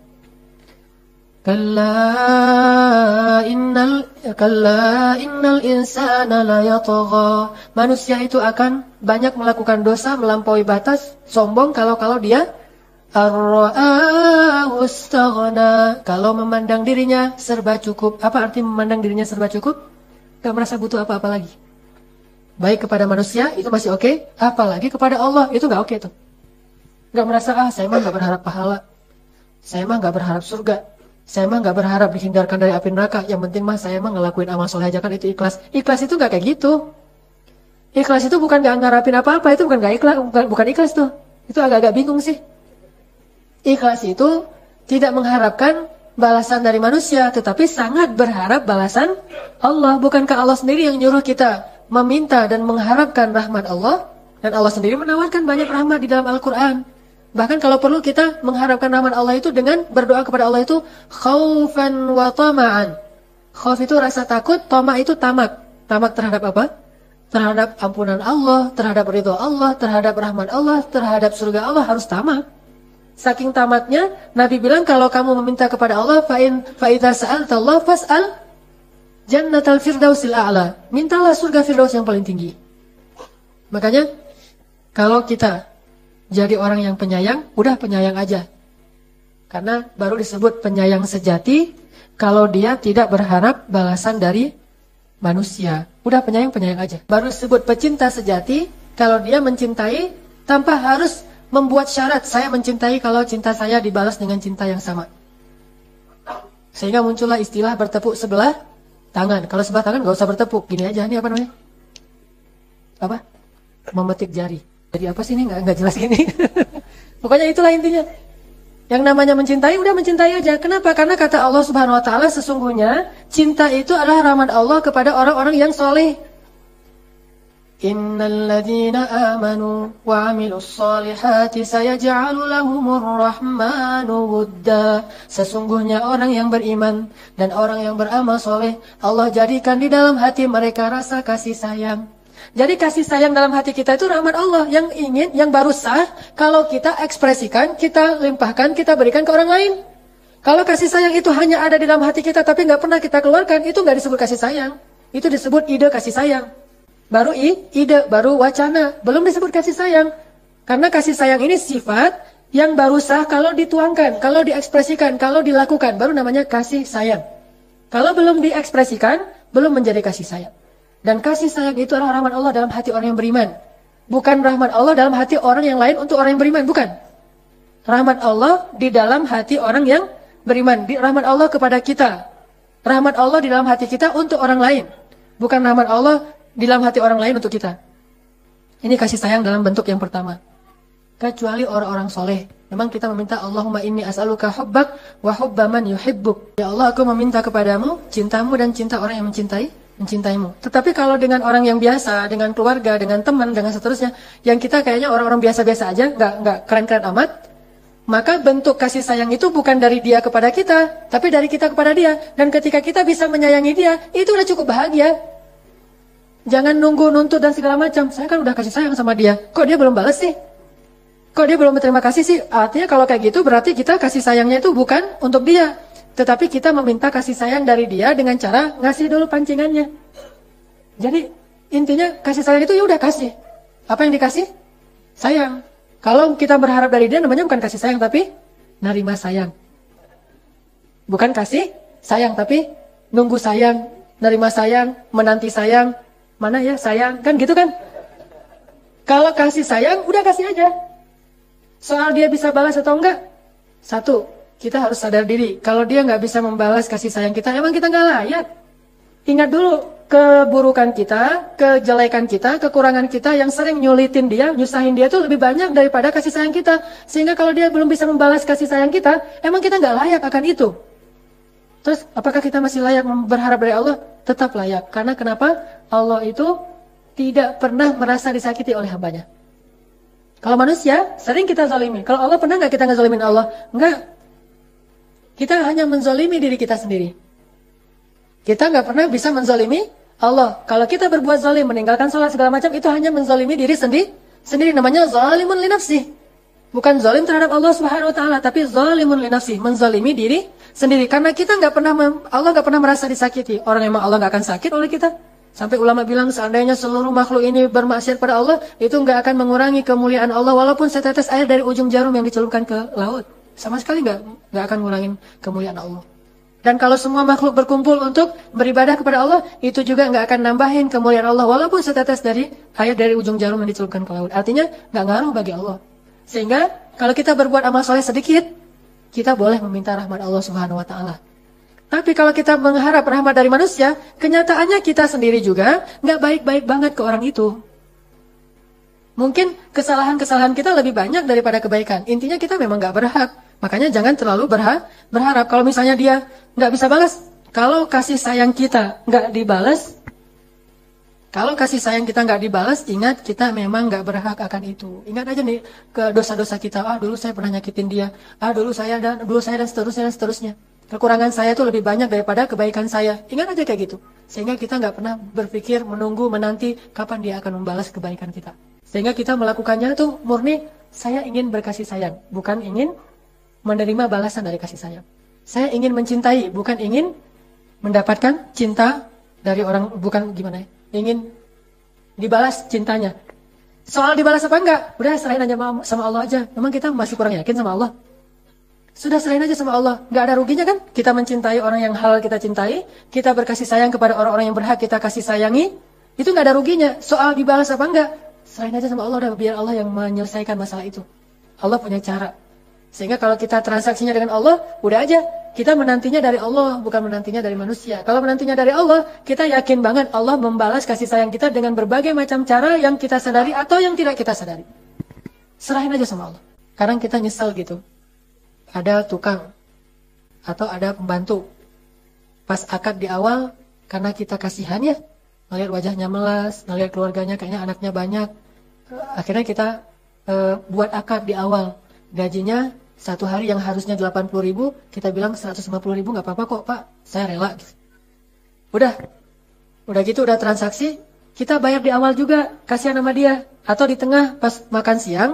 Kalla innal insana la yatagha. Manusia itu akan banyak melakukan dosa, melampaui batas, sombong kalau dia ar-ra'ahu istaghna. Kalau memandang dirinya serba cukup. Apa arti memandang dirinya serba cukup? Gak merasa butuh apa-apa lagi. Baik kepada manusia itu masih oke, apalagi kepada Allah itu gak oke tuh. Gak merasa saya mah gak berharap pahala, saya mah gak berharap surga, saya mah gak berharap dihindarkan dari api neraka. Yang penting mah saya mah ngelakuin amal soleh aja, kan itu ikhlas. Ikhlas itu gak kayak gitu. Ikhlas itu bukan gak ngarapin apa-apa, itu bukan gak ikhlas, bukan ikhlas tuh. Itu agak-agak bingung sih. Ikhlas itu tidak mengharapkan balasan dari manusia, tetapi sangat berharap balasan Allah. Bukankah Allah sendiri yang nyuruh kita meminta dan mengharapkan rahmat Allah? Dan Allah sendiri menawarkan banyak rahmat di dalam Al-Quran. Bahkan kalau perlu kita mengharapkan rahmat Allah itu dengan berdoa kepada Allah itu khaufan wa tama'an. Khauf itu rasa takut, tama' itu tamak. Tamak terhadap apa? Terhadap ampunan Allah, terhadap ridho Allah, terhadap rahmat Allah, terhadap surga Allah, harus tamak. Saking tamatnya, Nabi bilang kalau kamu meminta kepada Allah, fa idza sa'alta Allah fas'al jannatal firdausil a'la. Mintalah surga firdaus yang paling tinggi. Makanya kalau kita jadi orang yang penyayang, udah penyayang aja. Karena baru disebut penyayang sejati kalau dia tidak berharap balasan dari manusia. Udah penyayang aja. Baru disebut pecinta sejati kalau dia mencintai tanpa harus membuat syarat, saya mencintai kalau cinta saya dibalas dengan cinta yang sama. Sehingga muncullah istilah bertepuk sebelah tangan. Kalau sebelah tangan gak usah bertepuk, gini aja. Ini apa namanya? Apa? Memetik jari. Jadi apa sih ini? Gak jelas gini. Pokoknya itulah intinya. Yang namanya mencintai, udah mencintai aja. Kenapa? Karena kata Allah Subhanahu Wa Taala, sesungguhnya cinta itu adalah rahmat Allah kepada orang-orang yang soleh. Innal ladzina amanu wa 'amilus solihati sayaj'alu lahumur rahmanu wudda. Sesungguhnya orang yang beriman dan orang yang beramal soleh, Allah jadikan di dalam hati mereka rasa kasih sayang. Jadi kasih sayang dalam hati kita itu rahmat Allah yang ingin, yang baru sah kalau kita ekspresikan, kita limpahkan, kita berikan ke orang lain. Kalau kasih sayang itu hanya ada di dalam hati kita tapi nggak pernah kita keluarkan, itu nggak disebut kasih sayang. Itu disebut ide kasih sayang. Baru ide, baru wacana, belum disebut kasih sayang. Karena kasih sayang ini sifat yang baru sah kalau dituangkan, kalau diekspresikan, kalau dilakukan, baru namanya kasih sayang. Kalau belum diekspresikan, belum menjadi kasih sayang. Dan kasih sayang itu adalah rahmat Allah dalam hati orang yang beriman. Bukan rahmat Allah dalam hati orang yang lain untuk orang yang beriman, bukan. Rahmat Allah di dalam hati orang yang beriman. Rahmat Allah kepada kita. Rahmat Allah di dalam hati kita untuk orang lain. Bukan rahmat Allah di dalam hati orang lain untuk kita. Ini kasih sayang dalam bentuk yang pertama. Kecuali orang-orang soleh. Memang kita meminta Allahumma inni as'aluka hubbak wa hubba man yuhibbuk. Ya Allah, aku meminta kepadamu cintamu dan cinta orang yang mencintaimu. Tetapi kalau dengan orang yang biasa, dengan keluarga, dengan teman, dengan seterusnya, yang kita kayaknya orang-orang biasa-biasa aja, nggak keren-keren amat, maka bentuk kasih sayang itu bukan dari dia kepada kita, tapi dari kita kepada dia. Dan ketika kita bisa menyayangi dia, itu udah cukup bahagia. Jangan nunggu, nuntut dan segala macam. Saya kan udah kasih sayang sama dia. Kok dia belum balas sih? Kok dia belum berterima kasih sih? Artinya kalau kayak gitu berarti kita kasih sayangnya itu bukan untuk dia. Tetapi kita meminta kasih sayang dari dia dengan cara ngasih dulu pancingannya. Jadi intinya kasih sayang itu ya udah kasih. Apa yang dikasih? Sayang. Kalau kita berharap dari dia namanya bukan kasih sayang tapi nerima sayang. Bukan kasih sayang tapi nunggu sayang, nerima sayang, menanti sayang. Mana ya sayang, kan gitu kan? Kalau kasih sayang, udah kasih aja. Soal dia bisa balas atau enggak, Satu, kita harus sadar diri. Kalau dia nggak bisa membalas kasih sayang kita, emang kita nggak layak. Ingat dulu keburukan kita, kejelekan kita, kekurangan kita yang sering nyulitin dia, nyusahin dia itu lebih banyak daripada kasih sayang kita. Sehingga kalau dia belum bisa membalas kasih sayang kita, emang kita nggak layak akan itu. Terus apakah kita masih layak berharap dari Allah? Tetap layak. Karena kenapa? Allah itu tidak pernah merasa disakiti oleh hambanya. Kalau manusia, sering kita zalimi. Kalau Allah pernah nggak kita ngezalimin Allah? Enggak. Kita hanya menzalimi diri kita sendiri. Kita nggak pernah bisa menzalimi Allah. Kalau kita berbuat zalim, meninggalkan sholat segala macam, itu hanya menzalimi diri sendiri. Namanya zalimun li nafsi. Bukan zalim terhadap Allah Subhanahu Wa Taala, tapi zalimun li nafsi, menzalimi diri sendiri. Karena kita nggak pernah, Allah nggak pernah merasa disakiti. Orang emang Allah nggak akan sakit oleh kita. Sampai ulama bilang seandainya seluruh makhluk ini bermaksiat pada Allah, itu nggak akan mengurangi kemuliaan Allah walaupun setetes air dari ujung jarum yang dicelupkan ke laut. Sama sekali nggak akan ngurangin kemuliaan Allah. Dan kalau semua makhluk berkumpul untuk beribadah kepada Allah, itu juga nggak akan nambahin kemuliaan Allah walaupun setetes dari air dari ujung jarum yang dicelupkan ke laut. Artinya nggak ngaruh bagi Allah. Sehingga kalau kita berbuat amal soleh sedikit, kita boleh meminta rahmat Allah Subhanahu Wa Taala. Tapi kalau kita mengharap rahmat dari manusia, kenyataannya kita sendiri juga nggak baik-baik banget ke orang itu. Mungkin kesalahan-kesalahan kita lebih banyak daripada kebaikan. Intinya kita memang nggak berhak. Makanya jangan terlalu berharap. Kalau misalnya dia nggak bisa balas, kalau kasih sayang kita nggak dibalas, ingat kita memang nggak berhak akan itu. Ingat aja nih ke dosa-dosa kita. Dulu saya pernah nyakitin dia. Dulu saya dan seterusnya. Kekurangan saya itu lebih banyak daripada kebaikan saya. Ingat aja kayak gitu. Sehingga kita nggak pernah berpikir, menunggu, menanti kapan dia akan membalas kebaikan kita. Sehingga kita melakukannya tuh murni, saya ingin berkasih sayang, bukan ingin menerima balasan dari kasih sayang. Saya ingin mencintai, bukan ingin mendapatkan cinta dari orang, bukan gimana ya, ingin dibalas cintanya. Soal dibalas apa enggak, udah serahin aja sama Allah aja. Memang kita masih kurang yakin sama Allah. Sudah serahin aja sama Allah, nggak ada ruginya kan? Kita mencintai orang yang halal kita cintai, kita berkasih sayang kepada orang-orang yang berhak kita kasih sayangi, itu nggak ada ruginya. Soal dibalas apa enggak, serahin aja sama Allah, udah biar Allah yang menyelesaikan masalah itu. Allah punya cara. Sehingga kalau kita transaksinya dengan Allah, udah aja. Kita menantinya dari Allah, bukan menantinya dari manusia. Kalau menantinya dari Allah, kita yakin banget Allah membalas kasih sayang kita dengan berbagai macam cara yang kita sadari atau yang tidak kita sadari. Serahin aja sama Allah. Kadang kita nyesel gitu. Ada tukang atau ada pembantu. Pas akad di awal, karena kita kasihan ya, ngelihat wajahnya melas, ngelihat keluarganya kayaknya anaknya banyak. Akhirnya kita buat akad di awal. Gajinya satu hari yang harusnya 80.000, kita bilang 150.000 nggak apa-apa kok Pak, saya rela. Udah gitu udah transaksi, kita bayar di awal juga, kasihan sama dia. Atau di tengah pas makan siang,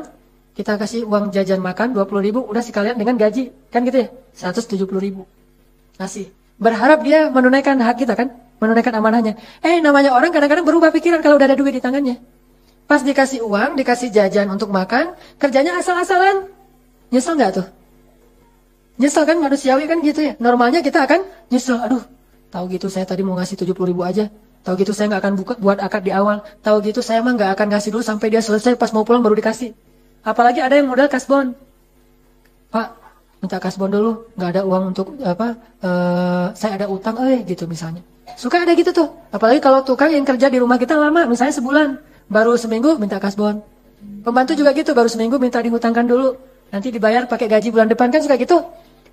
kita kasih uang jajan makan 20.000, udah sekalian dengan gaji, kan gitu ya, 170.000. Kasih. Berharap dia menunaikan hak kita kan, menunaikan amanahnya. Namanya orang kadang-kadang berubah pikiran kalau udah ada duit di tangannya. Pas dikasih uang, dikasih jajan untuk makan, kerjanya asal-asalan. Nyesel nggak tuh? Nyesel kan, manusiawi kan gitu ya. Normalnya kita akan nyesel. Aduh, tahu gitu saya tadi mau ngasih 70.000 aja. Tahu gitu saya nggak akan buat akad di awal. Tahu gitu saya mah nggak akan ngasih dulu sampai dia selesai, pas mau pulang baru dikasih. Apalagi ada yang modal kasbon. Pak, minta kasbon dulu. Nggak ada uang untuk saya ada utang, gitu misalnya. Suka ada gitu tuh. Apalagi kalau tukang yang kerja di rumah kita lama, misalnya sebulan, baru seminggu minta kasbon. Pembantu juga gitu, baru seminggu minta dihutangkan dulu. Nanti dibayar pakai gaji bulan depan, kan suka gitu.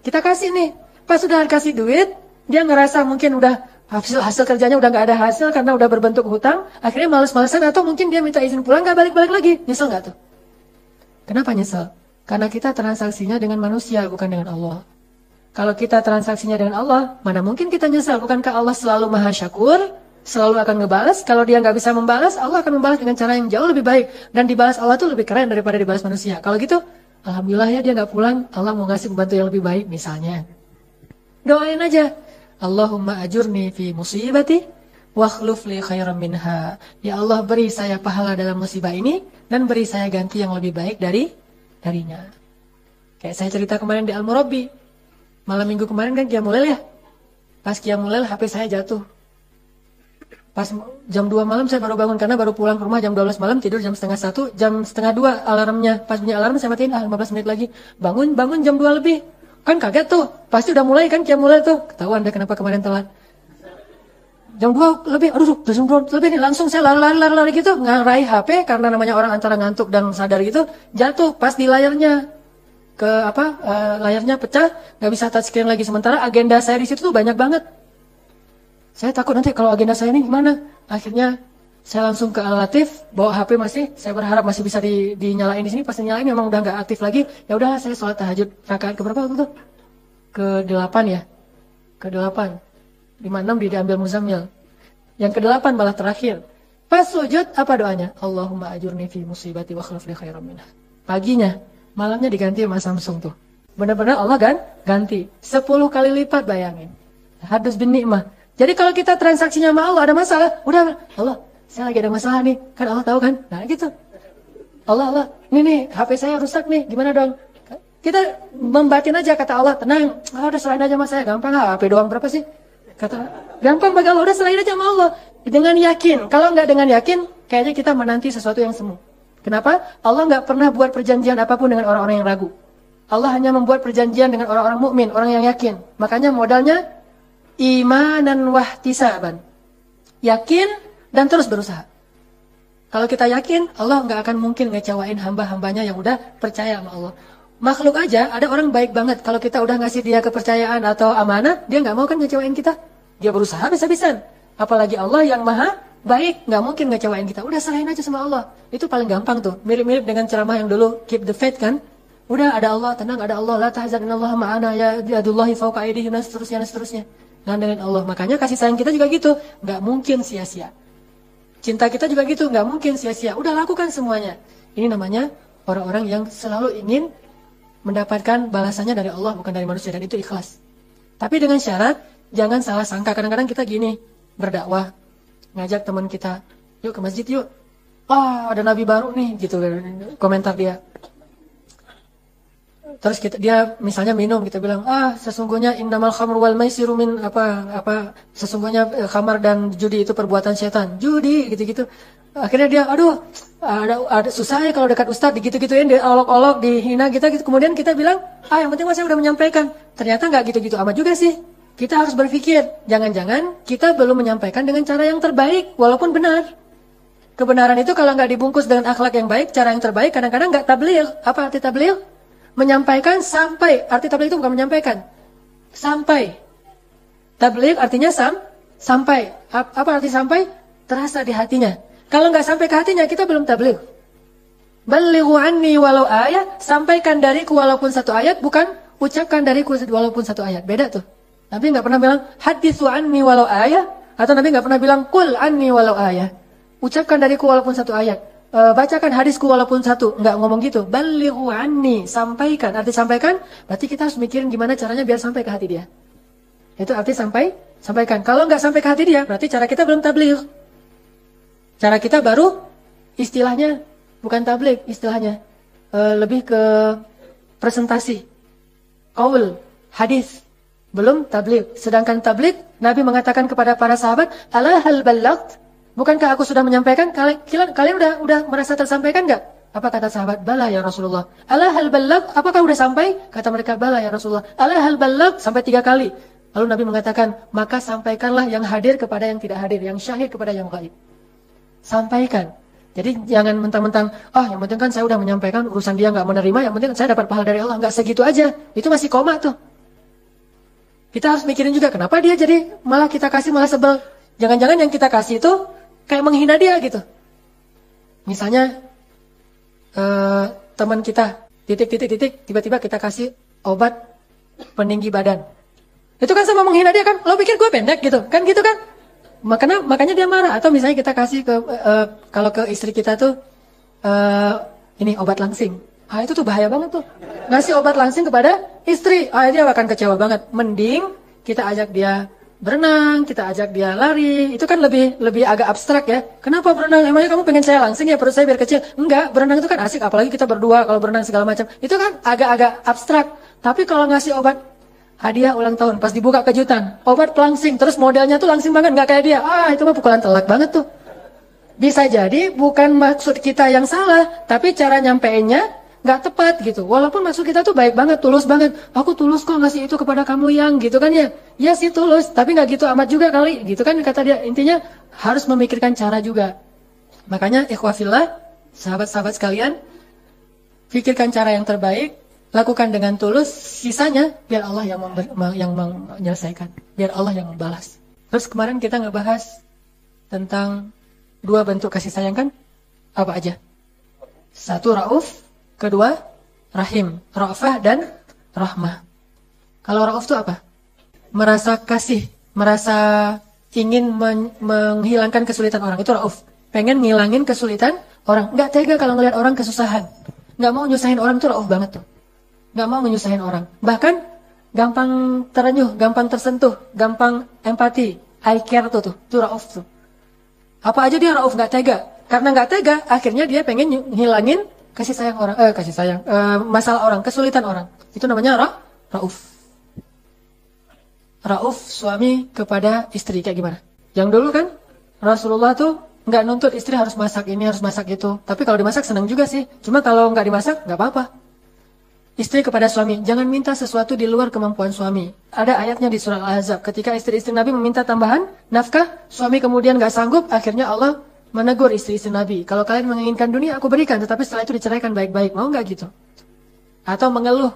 Kita kasih nih. Pas sudah kasih duit, dia ngerasa mungkin udah hasil kerjanya udah nggak ada hasil karena udah berbentuk hutang. Akhirnya males-malesan atau mungkin dia minta izin pulang nggak balik-balik lagi. Nyesel nggak tuh? Kenapa nyesel? Karena kita transaksinya dengan manusia, bukan dengan Allah. Kalau kita transaksinya dengan Allah, mana mungkin kita nyesel? Bukankah Allah selalu maha syakur? Selalu akan ngebalas. Kalau dia nggak bisa membalas, Allah akan membalas dengan cara yang jauh lebih baik. Dan dibalas Allah tuh lebih keren daripada dibalas manusia. Kalau gitu, alhamdulillah ya dia nggak pulang, Allah mau ngasih pembantu yang lebih baik misalnya. Doain aja. Allahumma ajurni fi musibati wa akhluf li khairan minha. Ya Allah, beri saya pahala dalam musibah ini dan beri saya ganti yang lebih baik darinya. Kayak saya cerita kemarin di Al-Murabbi. Malam minggu kemarin kan Qiyamul Lail ya. Pas Qiyamul Lail HP saya jatuh. Pas jam 2 malam saya baru bangun karena baru pulang ke rumah jam 12 malam, tidur jam setengah 1, jam setengah 2 alarmnya. Pas bunyi alarm saya matiin, 15 menit lagi. Bangun jam 2 lebih. Kan kaget tuh, pasti udah mulai kan, jam mulai tuh. Ketahuan deh kenapa kemarin telat. Jam 2 lebih, aduh jam 2 lebih nih, langsung saya lari gitu, ngarahi HP karena namanya orang antara ngantuk dan sadar gitu, jatuh pas di layarnya. Layarnya pecah, nggak bisa touchscreen lagi. Sementara agenda saya di situ tuh banyak banget. Saya takut nanti kalau agenda saya ini gimana. Akhirnya saya langsung ke Al-Latif, bawa HP masih. Saya berharap masih bisa dinyalain di sini. Pas dinyalain memang udah nggak aktif lagi. Ya udah saya sholat tahajud rakaat keberapa waktu itu? Ke-8 ya. Ke-8. 5-6 diambil Muzammil. Yang ke-8 malah terakhir. Pas sujud apa doanya? Allahumma ajurni fi musibati wa khlif li khairan minha. Paginya, malamnya diganti sama Samsung tuh. Benar-benar Allah kan ganti 10 kali lipat, bayangin. Hadus bin nikmah. Jadi kalau kita transaksinya sama Allah ada masalah, udah Allah, saya lagi ada masalah nih, kan Allah tahu kan? Nah gitu. Allah, ini HP saya rusak nih, gimana dong? Kita membatin aja kata Allah, tenang, udah serahin aja sama saya, gampang HP doang berapa sih? Kata, gampang bagi Allah, udah serahin aja sama Allah. Dengan yakin, kalau nggak dengan yakin, kayaknya kita menanti sesuatu yang semu. Kenapa? Allah nggak pernah buat perjanjian apapun dengan orang-orang yang ragu. Allah hanya membuat perjanjian dengan orang-orang mukmin, orang yang yakin. Makanya modalnya imanan wahtisaban. Yakin dan terus berusaha. Kalau kita yakin, Allah nggak akan mungkin ngecewain hamba-hambanya yang udah percaya sama Allah. Makhluk aja, ada orang baik banget. Kalau kita udah ngasih dia kepercayaan atau amanah, dia nggak mau kan ngecewain kita. Dia berusaha bisa-bisan. Apalagi Allah yang maha baik, nggak mungkin ngecewain kita. Udah serahin aja sama Allah. Itu paling gampang tuh. Mirip-mirip dengan ceramah yang dulu, keep the faith kan. Udah ada Allah, tenang ada Allah. La tahzan innallaha ma'ana yadullahi fawqa aydihim dan seterusnya. Ngandelin Allah. Makanya kasih sayang kita juga gitu. Nggak mungkin sia-sia. Cinta kita juga gitu. Nggak mungkin sia-sia. Udah lakukan semuanya. Ini namanya orang-orang yang selalu ingin mendapatkan balasannya dari Allah, bukan dari manusia. Dan itu ikhlas. Tapi dengan syarat, jangan salah sangka. Kadang-kadang kita gini, berdakwah. Ngajak teman kita, yuk ke masjid yuk. Ada nabi baru nih. Gitu komentar dia. Terus dia misalnya minum, kita bilang, sesungguhnya innamal khamru wal maisiru min sesungguhnya khamar dan judi itu perbuatan setan. Judi gitu-gitu. Akhirnya dia, ada susah ya kalau dekat ustadz, gitu-gituin, dia olok-olok, dihina kita gitu. Kemudian kita bilang, yang penting saya udah menyampaikan. Ternyata nggak gitu-gitu amat juga sih. Kita harus berpikir, jangan-jangan kita belum menyampaikan dengan cara yang terbaik, walaupun benar. Kebenaran itu kalau nggak dibungkus dengan akhlak yang baik, cara yang terbaik, kadang-kadang nggak tabligh. Apa arti tabligh? Menyampaikan sampai. Arti tabligh itu bukan menyampaikan. Sampai. Tabligh artinya sampai. Apa arti sampai? Terasa di hatinya. Kalau nggak sampai ke hatinya, kita belum tabligh. Balighu anni walau ayat. Sampaikan dariku walaupun satu ayat, bukan ucapkan dariku walaupun satu ayat. Beda tuh. Nabi nggak pernah bilang haditsu anni walau ayat. Atau Nabi nggak pernah bilang qul anni walau ayat. Ucapkan dariku walaupun satu ayat. Bacakan hadisku walaupun satu. Enggak ngomong gitu. Balighu anni, sampaikan. Arti sampaikan, berarti kita harus mikirin gimana caranya biar sampai ke hati dia. Itu arti sampaikan. Kalau enggak sampai ke hati dia, berarti cara kita belum tabligh. Cara kita baru istilahnya bukan tabligh, istilahnya lebih ke presentasi. Qaul, hadis, belum tabligh. Sedangkan tabligh, Nabi mengatakan kepada para sahabat, ala hal ballaght? Bukankah aku sudah menyampaikan? Kalian udah merasa tersampaikan enggak? Apa kata sahabat? Bala ya Rasulullah. Ala hal balagh? Apakah sudah sampai? Kata mereka, bala ya Rasulullah. Ala hal balagh? Sampai 3 kali. Lalu Nabi mengatakan, maka sampaikanlah yang hadir kepada yang tidak hadir, yang syahid kepada yang gaib. Sampaikan. Jadi jangan mentang-mentang, yang penting kan saya udah menyampaikan, urusan dia nggak menerima, yang penting saya dapat pahala dari Allah. Nggak segitu aja. Itu masih koma tuh. Kita harus mikirin juga, kenapa dia jadi malah kita kasih malah sebel. Jangan-jangan yang kita kasih itu kayak menghina dia gitu. Misalnya teman kita titik tiba-tiba kita kasih obat peninggi badan. Itu kan sama menghina dia kan. Lo pikir gue pendek gitu. Kan gitu kan. Makanya dia marah. Atau misalnya kita kasih kalau ke istri kita tuh ini obat langsing. Itu tuh bahaya banget tuh. Ngasih obat langsing kepada istri. Dia akan kecewa banget. Mending kita ajak dia berenang, kita ajak dia lari, itu kan lebih agak abstrak ya. Kenapa berenang? Emangnya kamu pengen saya langsing ya, perut saya biar kecil? Enggak, berenang itu kan asik, apalagi kita berdua kalau berenang segala macam. Itu kan agak-agak abstrak. Tapi kalau ngasih obat hadiah ulang tahun, pas dibuka kejutan, obat pelangsing, terus modelnya tuh langsing banget, nggak kayak dia. Itu mah pukulan telak banget tuh. Bisa jadi bukan maksud kita yang salah, tapi cara nyampeinnya nggak tepat gitu. Walaupun maksud kita tuh baik banget, tulus banget. Aku tulus kok ngasih itu kepada kamu yang gitu kan ya. Ya sih tulus, tapi nggak gitu amat juga kali. Gitu kan kata dia. Intinya harus memikirkan cara juga. Makanya ikhwafillah, sahabat-sahabat sekalian, pikirkan cara yang terbaik, lakukan dengan tulus, sisanya biar Allah yang menyelesaikan. Biar Allah yang membalas. Terus kemarin kita ngebahas tentang 2 bentuk kasih sayang kan? Apa aja? 1 Rauf, kedua Rahim. Ra'fah dan Rahmah. Kalau Rauf itu apa? Merasa kasih, merasa ingin menghilangkan kesulitan orang. Itu Rauf. Pengen ngilangin kesulitan orang. Nggak tega kalau ngelihat orang kesusahan. Nggak mau nyusahin orang, itu Rauf banget tuh. Nggak mau menyusahin orang. Bahkan gampang terenyuh, gampang tersentuh, gampang empati. I care tuh. Itu Rauf tuh. Apa aja dia Rauf, nggak tega. Karena nggak tega, akhirnya dia pengen ngilangin kasih sayang orang, masalah orang, kesulitan orang. Itu namanya Rauf. Rauf suami kepada istri kayak gimana? Yang dulu kan Rasulullah tuh nggak nuntut istri harus masak ini, harus masak itu. Tapi kalau dimasak senang juga sih. Cuma kalau nggak dimasak nggak apa-apa. Istri kepada suami, jangan minta sesuatu di luar kemampuan suami. Ada ayatnya di surah Al-Ahzab. Ketika istri-istri Nabi meminta tambahan nafkah, suami kemudian gak sanggup, akhirnya Allah menegur istri-istri Nabi. Kalau kalian menginginkan dunia, aku berikan. Tetapi setelah itu diceraikan baik-baik. Mau gak gitu? Atau mengeluh.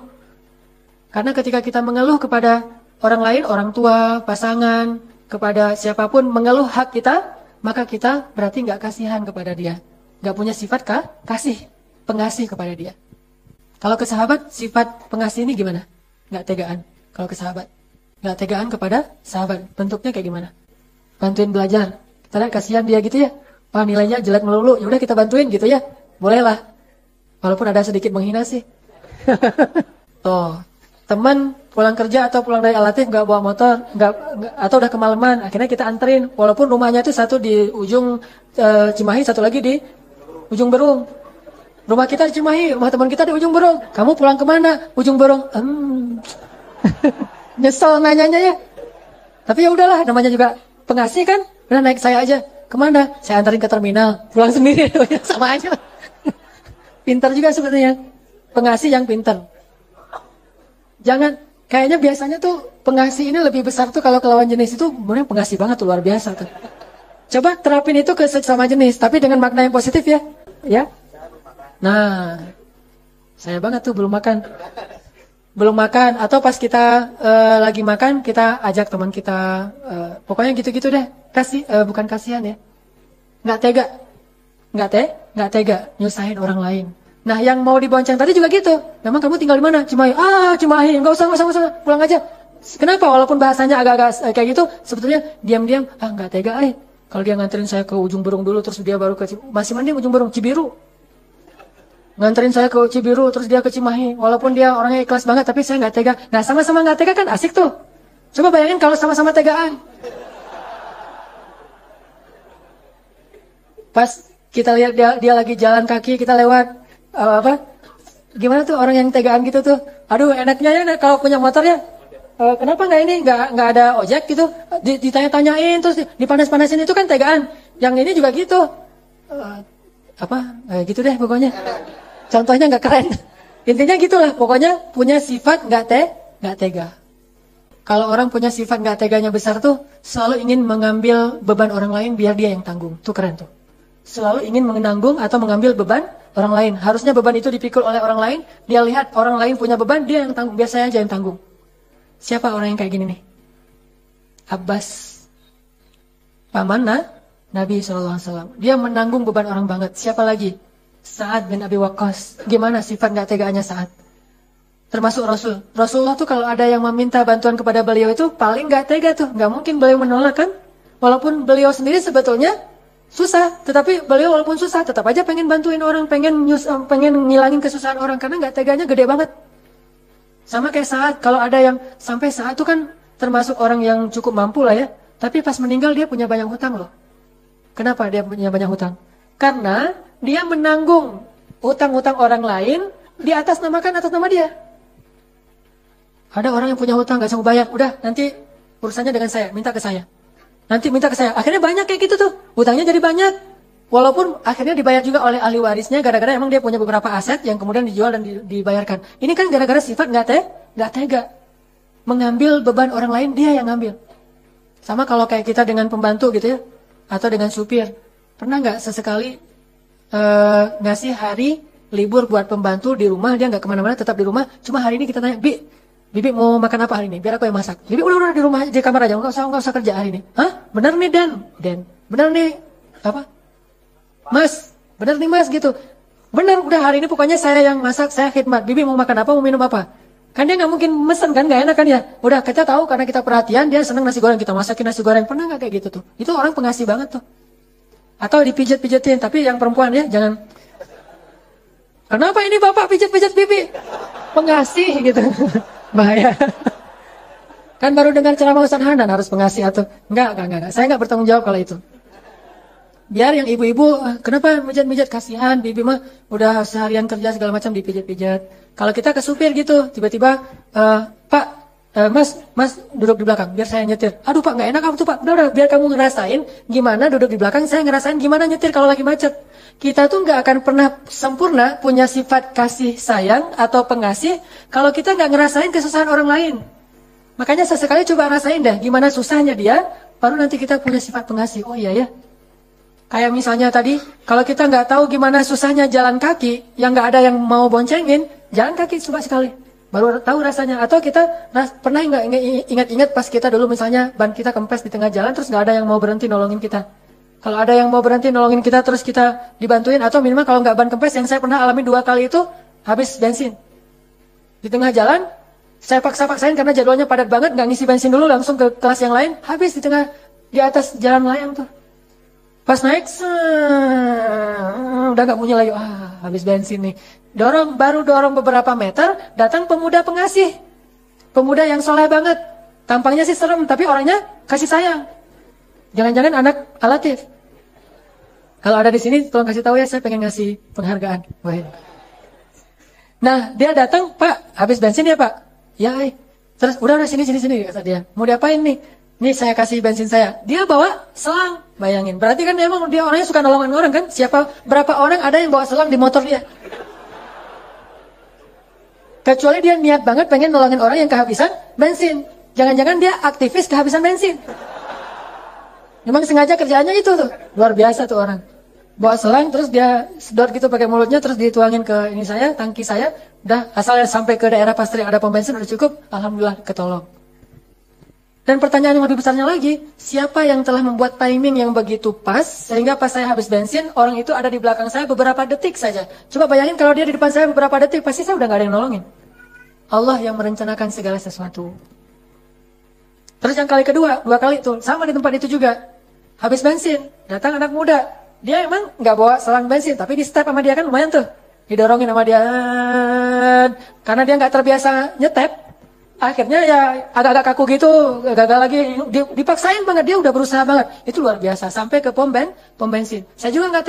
Karena ketika kita mengeluh kepada orang lain, orang tua, pasangan, kepada siapapun, mengeluh hak kita, maka kita berarti gak kasihan kepada dia. Gak punya sifat kasih, pengasih kepada dia. Kalau ke sahabat, sifat pengasih ini gimana? Nggak tegaan. Kalau ke sahabat. Nggak tegaan kepada sahabat. Bentuknya kayak gimana? Bantuin belajar. Kita lihat kasihan dia gitu ya. Wah nilainya jelek melulu. Yaudah kita bantuin gitu ya. Bolehlah. Walaupun ada sedikit menghina sih. Teman pulang kerja atau pulang dari Alatif nggak bawa motor. Atau udah kemalaman. Akhirnya kita anterin. Walaupun rumahnya itu satu di ujung Cimahi, satu lagi di ujung Berung. Rumah kita di Cimahi, rumah teman kita di ujung Berung. Kamu pulang kemana? Ujung Berung. Nyesel nanyanya ya. Tapi ya udahlah, namanya juga pengasih kan. Udah naik saya aja. Kemana? Saya antarin ke terminal. Pulang sendiri. Sama aja. Pintar juga sebetulnya. Pengasih yang pintar. Jangan, kayaknya biasanya tuh pengasih ini lebih besar tuh kalau ke lawan jenis itu. Bener pengasih banget tuh, luar biasa tuh. Coba terapin itu ke sesama jenis. Tapi dengan makna yang positif ya. Ya. Nah, saya banget tuh belum makan. Atau pas kita lagi makan, kita ajak teman kita, pokoknya gitu-gitu deh. Bukan kasihan ya. Nggak tega nyusahin orang lain. Nah, yang mau dibonceng tadi juga gitu. Memang kamu tinggal di mana? Cimahi. Cimahi. Nggak usah, pulang aja. Kenapa? Walaupun bahasanya agak-agak kayak gitu, sebetulnya diam-diam, nggak tega. Kalau dia nganterin saya ke ujung Berung dulu, terus dia baru ke masih mending ujung Berung, Cibiru. Nganterin saya ke Cibiru, terus dia ke Cimahi. Walaupun dia orangnya ikhlas banget, tapi saya nggak tega. Nah, sama-sama nggak tega kan asik tuh. Coba bayangin kalau sama-sama tegaan. Pas kita lihat dia lagi jalan kaki, kita lewat, gimana tuh orang yang tegaan gitu tuh. Aduh, enaknya ya kalau punya motor ya. Kenapa nggak ada ojek gitu? Ditanya-tanyain, terus dipanas-panasin itu kan tegaan. Yang ini juga gitu. Gitu deh pokoknya. Contohnya nggak keren. Intinya gitulah. Pokoknya punya sifat nggak tega. Kalau orang punya sifat nggak teganya besar tuh, selalu ingin mengambil beban orang lain biar dia yang tanggung. Tuh keren tuh. Selalu ingin menanggung atau mengambil beban orang lain. Harusnya beban itu dipikul oleh orang lain. Dia lihat orang lain punya beban, dia yang tanggung. Biasanya aja yang tanggung. Siapa orang yang kayak gini nih? Abbas. Paman Nabi SAW. Dia menanggung beban orang banget. Siapa lagi? Sa'ad bin Abi Waqqas. Gimana sifat gak tegaannya Sa'ad? Termasuk Rasulullah tuh kalau ada yang meminta bantuan kepada beliau itu paling gak tega tuh. Gak mungkin beliau menolak kan? Walaupun beliau sendiri sebetulnya susah. Tetapi beliau walaupun susah tetap aja pengen bantuin orang. Pengen ngilangin kesusahan orang. Karena gak teganya gede banget. Sama kayak Sa'ad. Kalau ada yang sampai Sa'ad tuh kan termasuk orang yang cukup mampu lah ya. Tapi pas meninggal dia punya banyak hutang loh. Kenapa dia punya banyak hutang? Karena dia menanggung hutang-hutang orang lain di atas nama dia. Ada orang yang punya hutang nggak sanggup bayar, udah nanti urusannya dengan saya, minta ke saya. Nanti minta ke saya. Akhirnya banyak kayak gitu tuh, hutangnya jadi banyak. Walaupun akhirnya dibayar juga oleh ahli warisnya, gara-gara emang dia punya beberapa aset yang kemudian dijual dan dibayarkan. Ini kan gara-gara sifat nggak tega, mengambil beban orang lain, dia yang ngambil. Sama kalau kayak kita dengan pembantu gitu ya, atau dengan supir. Pernah nggak sesekali ngasih hari libur buat pembantu di rumah, dia nggak kemana-mana, tetap di rumah. Cuma hari ini kita tanya, Bibi mau makan apa hari ini? Biar aku yang masak. Bibi udah di rumah, di kamar aja, nggak usah kerja hari ini. Hah? Bener nih Dan, bener nih apa? Mas, bener nih Mas gitu. Bener, udah hari ini pokoknya saya yang masak, saya khidmat. Bibi mau makan apa, mau minum apa? Kan dia nggak mungkin mesen kan, nggak enak kan ya. Udah kita tahu karena kita perhatian, dia seneng nasi goreng, kita masakin nasi goreng. Pernah nggak kayak gitu tuh? Itu orang pengasih banget tuh. Atau dipijat-pijatin, tapi yang perempuan ya jangan. Kenapa ini bapak pijat-pijat Bibi? Pengasih gitu. Bahaya. Kan baru dengar ceramah Ustaz Hanan harus pengasih atau enggak. Saya enggak bertanggung jawab kalau itu. Biar yang ibu-ibu, kenapa mijat-mijat, kasihan Bibi mah udah seharian kerja segala macam dipijat-pijat. Kalau kita ke supir gitu, tiba-tiba Pak, Mas duduk di belakang biar saya nyetir. Aduh Pak, enggak enak kamu tuh Pak. Udah biar kamu ngerasain gimana duduk di belakang, saya ngerasain gimana nyetir kalau lagi macet. Kita tuh nggak akan pernah sempurna punya sifat kasih sayang atau pengasih kalau kita nggak ngerasain kesusahan orang lain. Makanya sesekali coba rasain deh gimana susahnya dia, baru nanti kita punya sifat pengasih. Oh iya ya. Kayak misalnya tadi, kalau kita nggak tahu gimana susahnya jalan kaki, yang nggak ada yang mau boncengin, jalan kaki coba sekali. Baru tahu rasanya. Atau kita pernah nggak ingat-ingat pas kita dulu misalnya ban kita kempes di tengah jalan, terus nggak ada yang mau berhenti nolongin kita. Kalau ada yang mau berhenti nolongin kita terus kita dibantuin, atau minimal kalau nggak ban kempes, yang saya pernah alami 2 kali itu habis bensin di tengah jalan, saya paksain karena jadwalnya padat banget, nggak ngisi bensin dulu langsung ke kelas yang lain, habis di atas jalan layang tuh. Pas naik udah nggak punya lagi, habis bensin nih. Baru dorong beberapa meter, datang pemuda pengasih, pemuda yang soleh banget, tampangnya sih serem tapi orangnya kasih sayang. Jangan-jangan anak Alatif. Kalau ada di sini, tolong kasih tahu ya, saya pengen ngasih penghargaan. Nah, dia datang, Pak, habis bensin ya Pak? Ya, terus udah sini, kata dia. Mau diapain nih? Nih saya kasih bensin saya. Dia bawa selang, bayangin. Berarti kan emang dia orangnya suka nolongin orang kan? Berapa orang ada yang bawa selang di motor dia? Kecuali dia niat banget pengen nolongin orang yang kehabisan bensin. Jangan-jangan dia aktivis kehabisan bensin. Memang sengaja kerjaannya itu tuh. Luar biasa tuh orang. Bawa selang terus dia sedot gitu pakai mulutnya, terus dituangin ke ini saya, tangki saya. Udah asalnya sampai ke daerah pasti ada pom bensin udah cukup. Alhamdulillah ketolong. Dan pertanyaan yang lebih besarnya lagi, siapa yang telah membuat timing yang begitu pas sehingga pas saya habis bensin, orang itu ada di belakang saya beberapa detik saja. Coba bayangin kalau dia di depan saya beberapa detik, pasti saya udah gak ada yang nolongin. Allah yang merencanakan segala sesuatu. Terus yang kali kedua, 2 kali tuh, sama di tempat itu juga. Habis bensin, datang anak muda. Dia emang nggak bawa selang bensin, tapi di step sama dia kan lumayan tuh. Didorongin sama dia. Karena dia nggak terbiasa nyetep, akhirnya ya agak-agak kaku gitu, gagal lagi. Dipaksain banget, dia udah berusaha banget. Itu luar biasa, sampai ke pom bensin. Saya juga nggak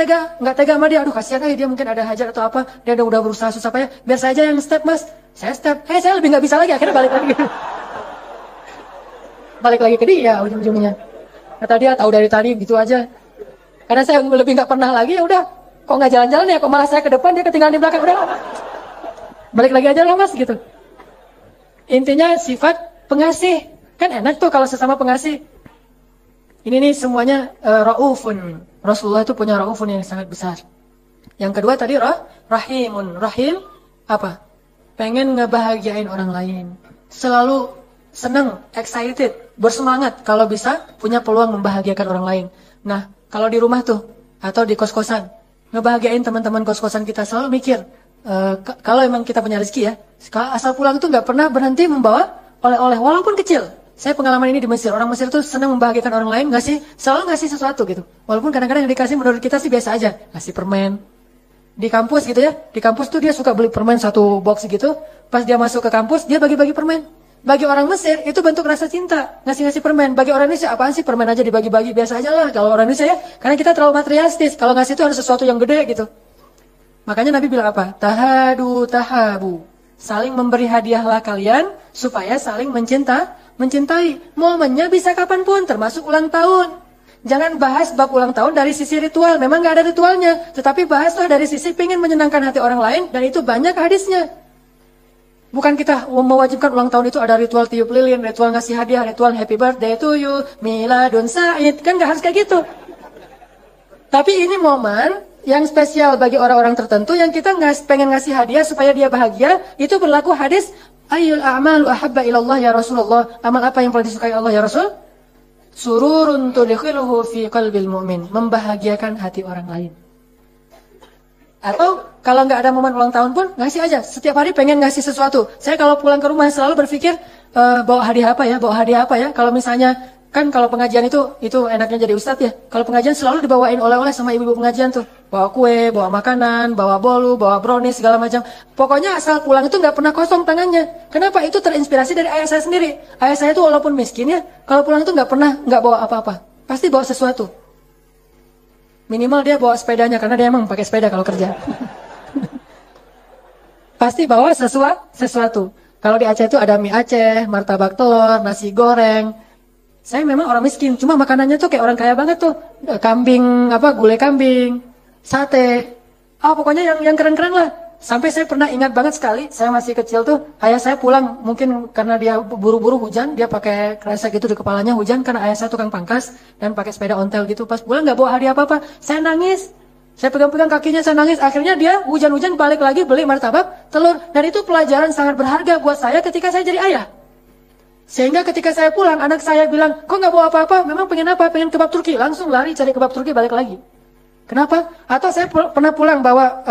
tega sama dia. Aduh kasihan aja, dia mungkin ada hajat atau apa. Dia udah berusaha susah payah. Biar saya aja yang step Mas. Saya step. Saya lebih nggak bisa lagi. Akhirnya balik lagi. Balik lagi ke dia ujung-ujungnya. Kata dia tahu dari tadi gitu aja. Karena saya lebih nggak pernah lagi, ya udah. Kok nggak jalan-jalan ya? Kok malah saya ke depan, dia ketinggalan di belakang. Udah, balik lagi aja lah Mas gitu. Intinya sifat pengasih. Kan enak tuh kalau sesama pengasih. Ini nih semuanya raufun. Rasulullah itu punya raufun yang sangat besar. Yang kedua tadi rahimun. Rahim apa? Pengen ngebahagiain orang lain. Selalu senang, excited, bersemangat kalau bisa punya peluang membahagiakan orang lain. Nah, kalau di rumah tuh atau di kos-kosan, ngebahagiain teman-teman kos-kosan kita, selalu mikir kalau emang kita punya rezeki ya, asal pulang tuh nggak pernah berhenti membawa oleh-oleh walaupun kecil. Saya pengalaman ini di Mesir. Orang Mesir tuh senang membahagiakan orang lain, selalu ngasih sesuatu gitu. Walaupun kadang-kadang yang dikasih menurut kita sih biasa aja, ngasih permen. Di kampus gitu ya, di kampus tuh dia suka beli permen 1 box gitu. Pas dia masuk ke kampus, dia bagi-bagi permen. Bagi orang Mesir itu bentuk rasa cinta, ngasih-ngasih permen. Bagi orang Indonesia apaan sih permen aja dibagi-bagi, biasa aja lah kalau orang Indonesia ya. Karena kita terlalu materialistis, kalau ngasih itu harus sesuatu yang gede gitu. Makanya Nabi bilang apa? Tahadu tahabu. Saling memberi hadiahlah kalian supaya saling mencintai. Momennya bisa kapanpun, termasuk ulang tahun. Jangan bahas bab ulang tahun dari sisi ritual. Memang gak ada ritualnya. Tetapi bahaslah dari sisi pengen menyenangkan hati orang lain. Dan itu banyak hadisnya. Bukan kita mewajibkan ulang tahun itu ada ritual tiup lilin, ritual ngasih hadiah, ritual happy birthday to you, miladun sa'id. Kan gak harus kayak gitu. Tapi ini momen yang spesial bagi orang-orang tertentu yang kita pengen ngasih hadiah supaya dia bahagia. Itu berlaku hadis, ayyul a'malu ahabba ilallah ya Rasulullah. Amal apa yang paling disukai Allah ya Rasul? Sururun tudkhiluhu fi qalbil mu'min. Membahagiakan hati orang lain. Atau kalau nggak ada momen ulang tahun pun ngasih aja. Setiap hari pengen ngasih sesuatu. Saya kalau pulang ke rumah selalu berpikir bawa hadiah apa ya. Kalau misalnya kan kalau pengajian itu enaknya jadi ustadz ya. Kalau pengajian selalu dibawain oleh-oleh sama ibu-ibu pengajian tuh. Bawa kue, bawa makanan, bawa bolu, bawa brownies segala macam. Pokoknya asal pulang itu nggak pernah kosong tangannya. Kenapa? Itu terinspirasi dari ayah saya sendiri. Ayah saya itu walaupun miskin ya, kalau pulang itu nggak bawa apa-apa. Pasti bawa sesuatu. Minimal dia bawa sepedanya karena dia emang pakai sepeda kalau kerja. Pasti bawa sesuatu. Kalau di Aceh itu ada mie Aceh, martabak telur, nasi goreng. Saya memang orang miskin, cuma makanannya tuh kayak orang kaya banget tuh. Kambing, gulai kambing, sate. Pokoknya yang keren-keren lah. Sampai saya pernah ingat banget sekali, saya masih kecil tuh, ayah saya pulang, mungkin karena dia buru-buru hujan, dia pakai kresek gitu di kepalanya hujan, karena ayah saya tukang pangkas, dan pakai sepeda ontel gitu. Pas pulang nggak bawa hadiah apa-apa, saya nangis. Saya pegang-pegang kakinya, saya nangis. Akhirnya dia hujan-hujan balik lagi beli martabak, telur. Dan itu pelajaran sangat berharga buat saya ketika saya jadi ayah. Sehingga ketika saya pulang, anak saya bilang, kok nggak bawa apa-apa? Memang pengen apa? Pengen kebab Turki. Langsung lari cari kebab Turki, balik lagi. Kenapa? Atau saya pernah pulang bawa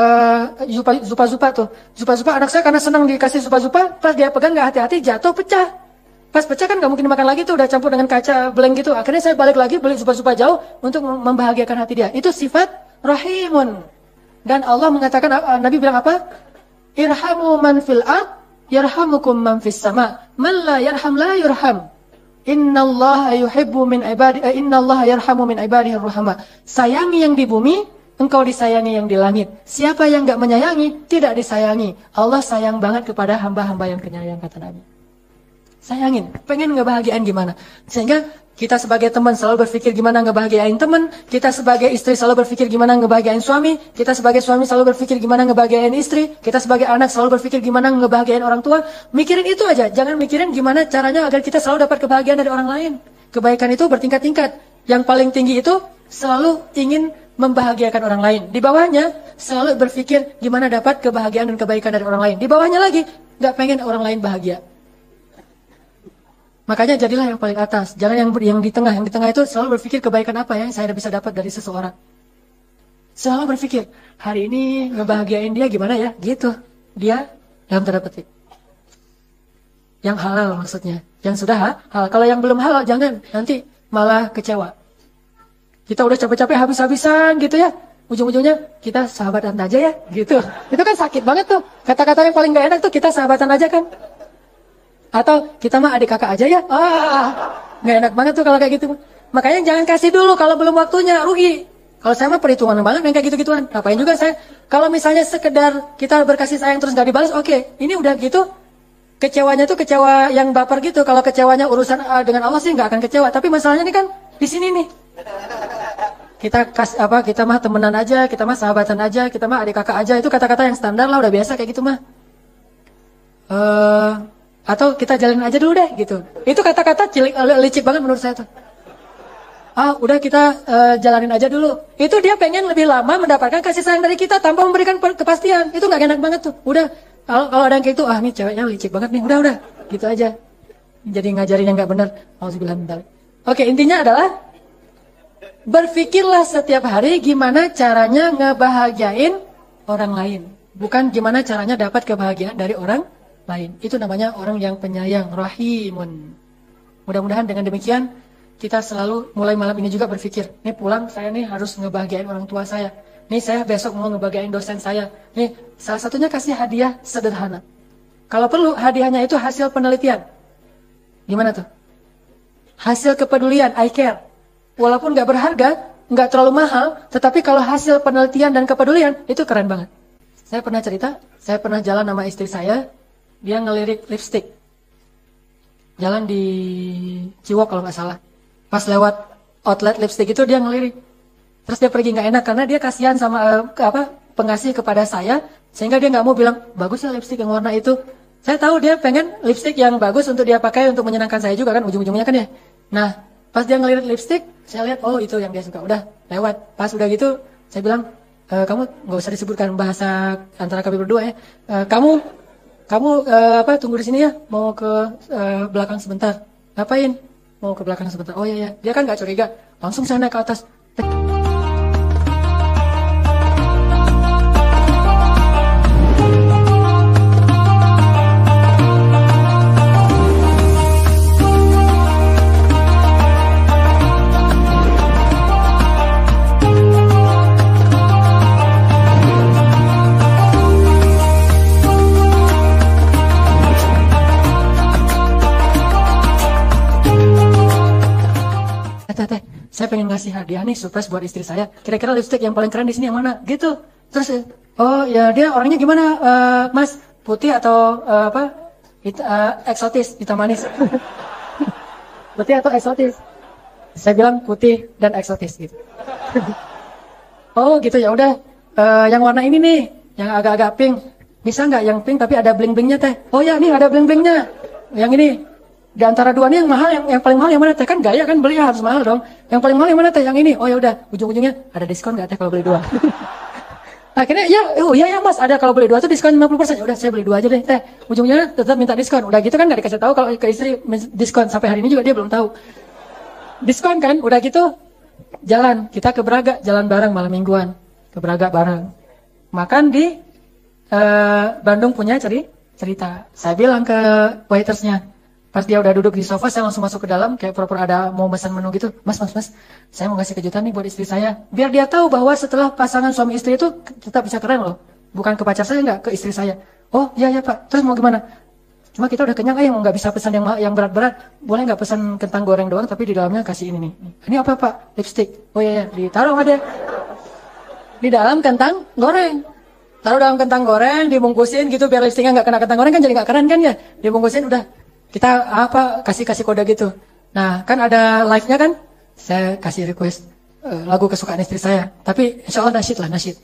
zupa-zupa tuh. Zupa-zupa anak saya karena senang dikasih zupa-zupa, pas dia pegang nggak hati-hati, jatuh, pecah. Pas pecah kan nggak mungkin dimakan lagi tuh, udah campur dengan kaca blank gitu. Akhirnya saya balik lagi beli zupa-zupa jauh untuk membahagiakan hati dia. Itu sifat rahimun. Dan Allah mengatakan, Nabi bilang apa? Irhamu man fil ard, yarhamukum man fis sama. Man la yarham la yurham. Innallaha yuhibbu min ibadi innallaha yarhamu min ibadihi rahmah. Sayangi yang di bumi, engkau disayangi yang di langit. Siapa yang enggak menyayangi, tidak disayangi. Allah sayang banget kepada hamba-hamba yang penyayang, kata Nabi. Sayangin, pengen ngebahagiain gimana? Sehingga kita sebagai teman selalu berpikir gimana ngebahagiain teman, kita sebagai istri selalu berpikir gimana ngebahagiain suami, kita sebagai suami selalu berpikir gimana ngebahagiain istri, kita sebagai anak selalu berpikir gimana ngebahagiain orang tua. Mikirin itu aja, jangan mikirin gimana caranya agar kita selalu dapat kebahagiaan dari orang lain. Kebaikan itu bertingkat-tingkat. Yang paling tinggi itu selalu ingin membahagiakan orang lain. Di bawahnya selalu berpikir gimana dapat kebahagiaan dan kebaikan dari orang lain. Di bawahnya lagi nggak pengen orang lain bahagia. Makanya jadilah yang paling atas. Jangan yang di tengah. Yang di tengah itu selalu berpikir kebaikan apa yang saya bisa dapat dari seseorang. Selalu berpikir, hari ini ngebahagiain dia gimana ya? Gitu. Dia dalam tanda petik. Yang halal maksudnya. Yang sudah halal. Kalau yang belum halal jangan. Nanti malah kecewa. Kita udah capek-capek habis-habisan gitu ya. Ujung-ujungnya kita sahabatan aja ya. Gitu. Itu kan sakit banget tuh. Kata-kata yang paling gak enak tuh kita sahabatan aja kan. Atau kita mah adik kakak aja ya. Nggak enak banget tuh kalau kayak gitu. Makanya jangan kasih dulu kalau belum waktunya, rugi. Kalau saya mah perhitungan banget yang kayak gitu-gituan. Ngapain juga saya. Kalau misalnya sekedar kita berkasih sayang terus nggak dibalas, oke. Ini udah gitu. Kecewanya tuh kecewa yang baper gitu. Kalau kecewanya urusan dengan Allah sih nggak akan kecewa. Tapi masalahnya ini kan di sini nih. Kita mah temenan aja, kita mah sahabatan aja, kita mah adik kakak aja. Itu kata-kata yang standar lah, udah biasa kayak gitu mah. Atau kita jalanin aja dulu deh gitu. Itu kata-kata licik banget menurut saya tuh. Udah kita jalanin aja dulu. Itu dia pengen lebih lama mendapatkan kasih sayang dari kita tanpa memberikan kepastian. Itu nggak enak banget tuh. Udah kalau ada yang kayak itu, nih ceweknya licik banget nih. Udah gitu aja. Jadi ngajarin yang nggak benar. Auzubillah min dzalik. Oke, intinya adalah berpikirlah setiap hari gimana caranya ngebahagiain orang lain. Bukan gimana caranya dapat kebahagiaan dari orang lain. Itu namanya orang yang penyayang, rahimun. Mudah-mudahan dengan demikian kita selalu mulai malam ini juga berpikir, nih pulang saya nih harus ngebahagiain orang tua saya. Nih saya besok mau ngebahagiain dosen saya. Nih salah satunya kasih hadiah sederhana. Kalau perlu hadiahnya itu hasil penelitian. Gimana tuh? Hasil kepedulian, I care. Walaupun nggak berharga, nggak terlalu mahal, tetapi kalau hasil penelitian dan kepedulian itu keren banget. Saya pernah cerita, saya pernah jalan sama istri saya. dia ngelirik lipstick. Jalan di Ciwok kalau nggak salah. Pas lewat outlet lipstick itu dia ngelirik. Terus dia pergi nggak enak karena dia kasihan sama pengasih kepada saya, sehingga dia nggak mau bilang bagus ya lipstick yang warna itu. Saya tahu dia pengen lipstick yang bagus untuk dia pakai untuk menyenangkan saya juga kan, ujung-ujungnya kan ya. Nah, pas dia ngelirik lipstick, saya lihat oh itu yang dia suka. Udah lewat. Pas udah gitu, saya bilang kamu nggak usah disebutkan bahasa antara kami berdua ya. Kamu tunggu di sini ya, mau ke belakang sebentar. Ngapain? Mau ke belakang sebentar. Oh iya. Dia kan nggak curiga. Langsung saya naik ke atas. Saya pengen ngasih hadiah nih surprise buat istri saya. Kira-kira lipstick yang paling keren di sini yang mana? Gitu. Terus, oh ya dia orangnya gimana, Mas? Putih atau eksotis, hitam manis? Putih atau eksotis? Saya bilang putih dan eksotis gitu. Oh gitu ya udah. Yang warna ini nih, yang agak-agak pink. Bisa nggak yang pink tapi ada bling-blingnya teh? Oh ya nih ada bling-blingnya. Yang ini. Di antara dua ini yang mahal, yang paling mahal yang mana teh? Kan gaya kan beli harus mahal dong. Yang paling mahal yang mana teh? Yang ini. Oh ya udah, ujung-ujungnya ada diskon nggak teh kalau beli dua? Akhirnya ya Mas, ada kalau beli dua tuh diskon 50%. Ya udah saya beli dua aja deh teh. Ujungnya tetap minta diskon. Udah gitu kan nggak dikasih tahu kalau ke istri diskon, sampai hari ini juga dia belum tahu. Diskon kan, udah gitu jalan, kita ke Braga, jalan bareng malam mingguan. Ke Braga bareng. Makan di Bandung punya cerita. Saya bilang ke waitersnya, pas dia udah duduk di sofa, saya langsung masuk ke dalam, kayak pura-pura ada mau pesan menu gitu. Mas, saya mau kasih kejutan nih buat istri saya. Biar dia tahu bahwa setelah pasangan suami istri itu tetap bisa keren loh. Bukan ke pacar saya, nggak, ke istri saya. Oh, iya Pak. Terus mau gimana? Cuma kita udah kenyang, mau nggak bisa pesan yang berat-berat. Boleh nggak pesan kentang goreng doang, tapi di dalamnya kasih ini nih. Ini apa Pak? Lipstick. Oh iya, ditaruh sama dia. Di dalam kentang goreng. Taruh dalam kentang goreng, dibungkusin gitu, biar lipsticknya nggak kena kentang goreng kan jadi nggak keren kan ya. Dibungkusin udah. Kita kasih kode gitu. Nah kan ada live-nya kan, saya kasih request lagu kesukaan istri saya, tapi insya Allah nasyid.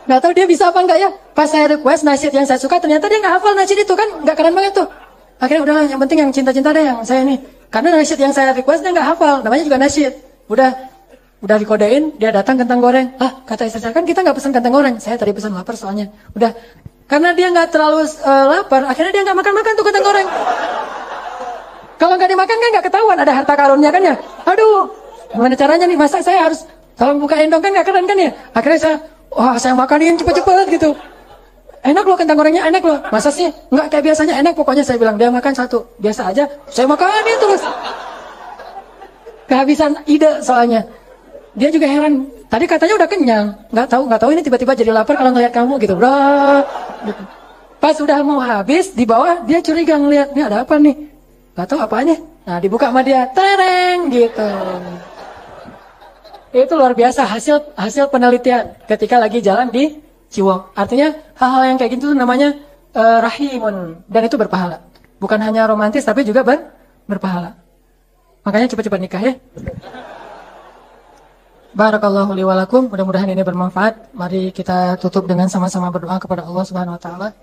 Nggak tahu dia bisa apa enggak ya. Pas saya request nasyid yang saya suka, ternyata dia nggak hafal nasyid itu kan, nggak keren banget tuh. Akhirnya udahlah, yang penting yang cinta-cinta deh yang saya ini, karena nasyid yang saya request dia nggak hafal, namanya juga nasyid. Udah dikodein, dia datang kentang goreng. Kata istri saya, kan kita nggak pesan kentang goreng, saya tadi pesan lapar soalnya. Udah. Karena dia nggak terlalu lapar, akhirnya dia nggak makan tuh kentang goreng. Kalau nggak dimakan kan nggak ketahuan ada harta karunnya kan ya. Aduh, gimana caranya nih? Masa saya harus kalau buka endong kan nggak keren kan ya? Akhirnya saya makanin cepet-cepet gitu. Enak loh kentang gorengnya, enak loh. Masa sih nggak kayak biasanya enak? Pokoknya saya bilang dia makan satu, biasa aja. Saya makanin terus. Kehabisan ide soalnya. Dia juga heran. Tadi katanya udah kenyang, nggak tahu ini tiba-tiba jadi lapar kalau ngeliat kamu gitu. Gitu. Pas udah mau habis di bawah dia curiga ngeliat, ini ada apa nih? Nggak tahu apanya. Nah dibuka sama dia, tereng gitu. Itu luar biasa hasil penelitian ketika lagi jalan di Ciwok. Artinya hal-hal yang kayak gitu namanya rahimun, dan itu berpahala. Bukan hanya romantis tapi juga berpahala. Makanya cepat-cepat nikah ya. Barakallahu li wa lakum. Mudah-mudahan ini bermanfaat. Mari kita tutup dengan sama-sama berdoa kepada Allah Subhanahu wa taala.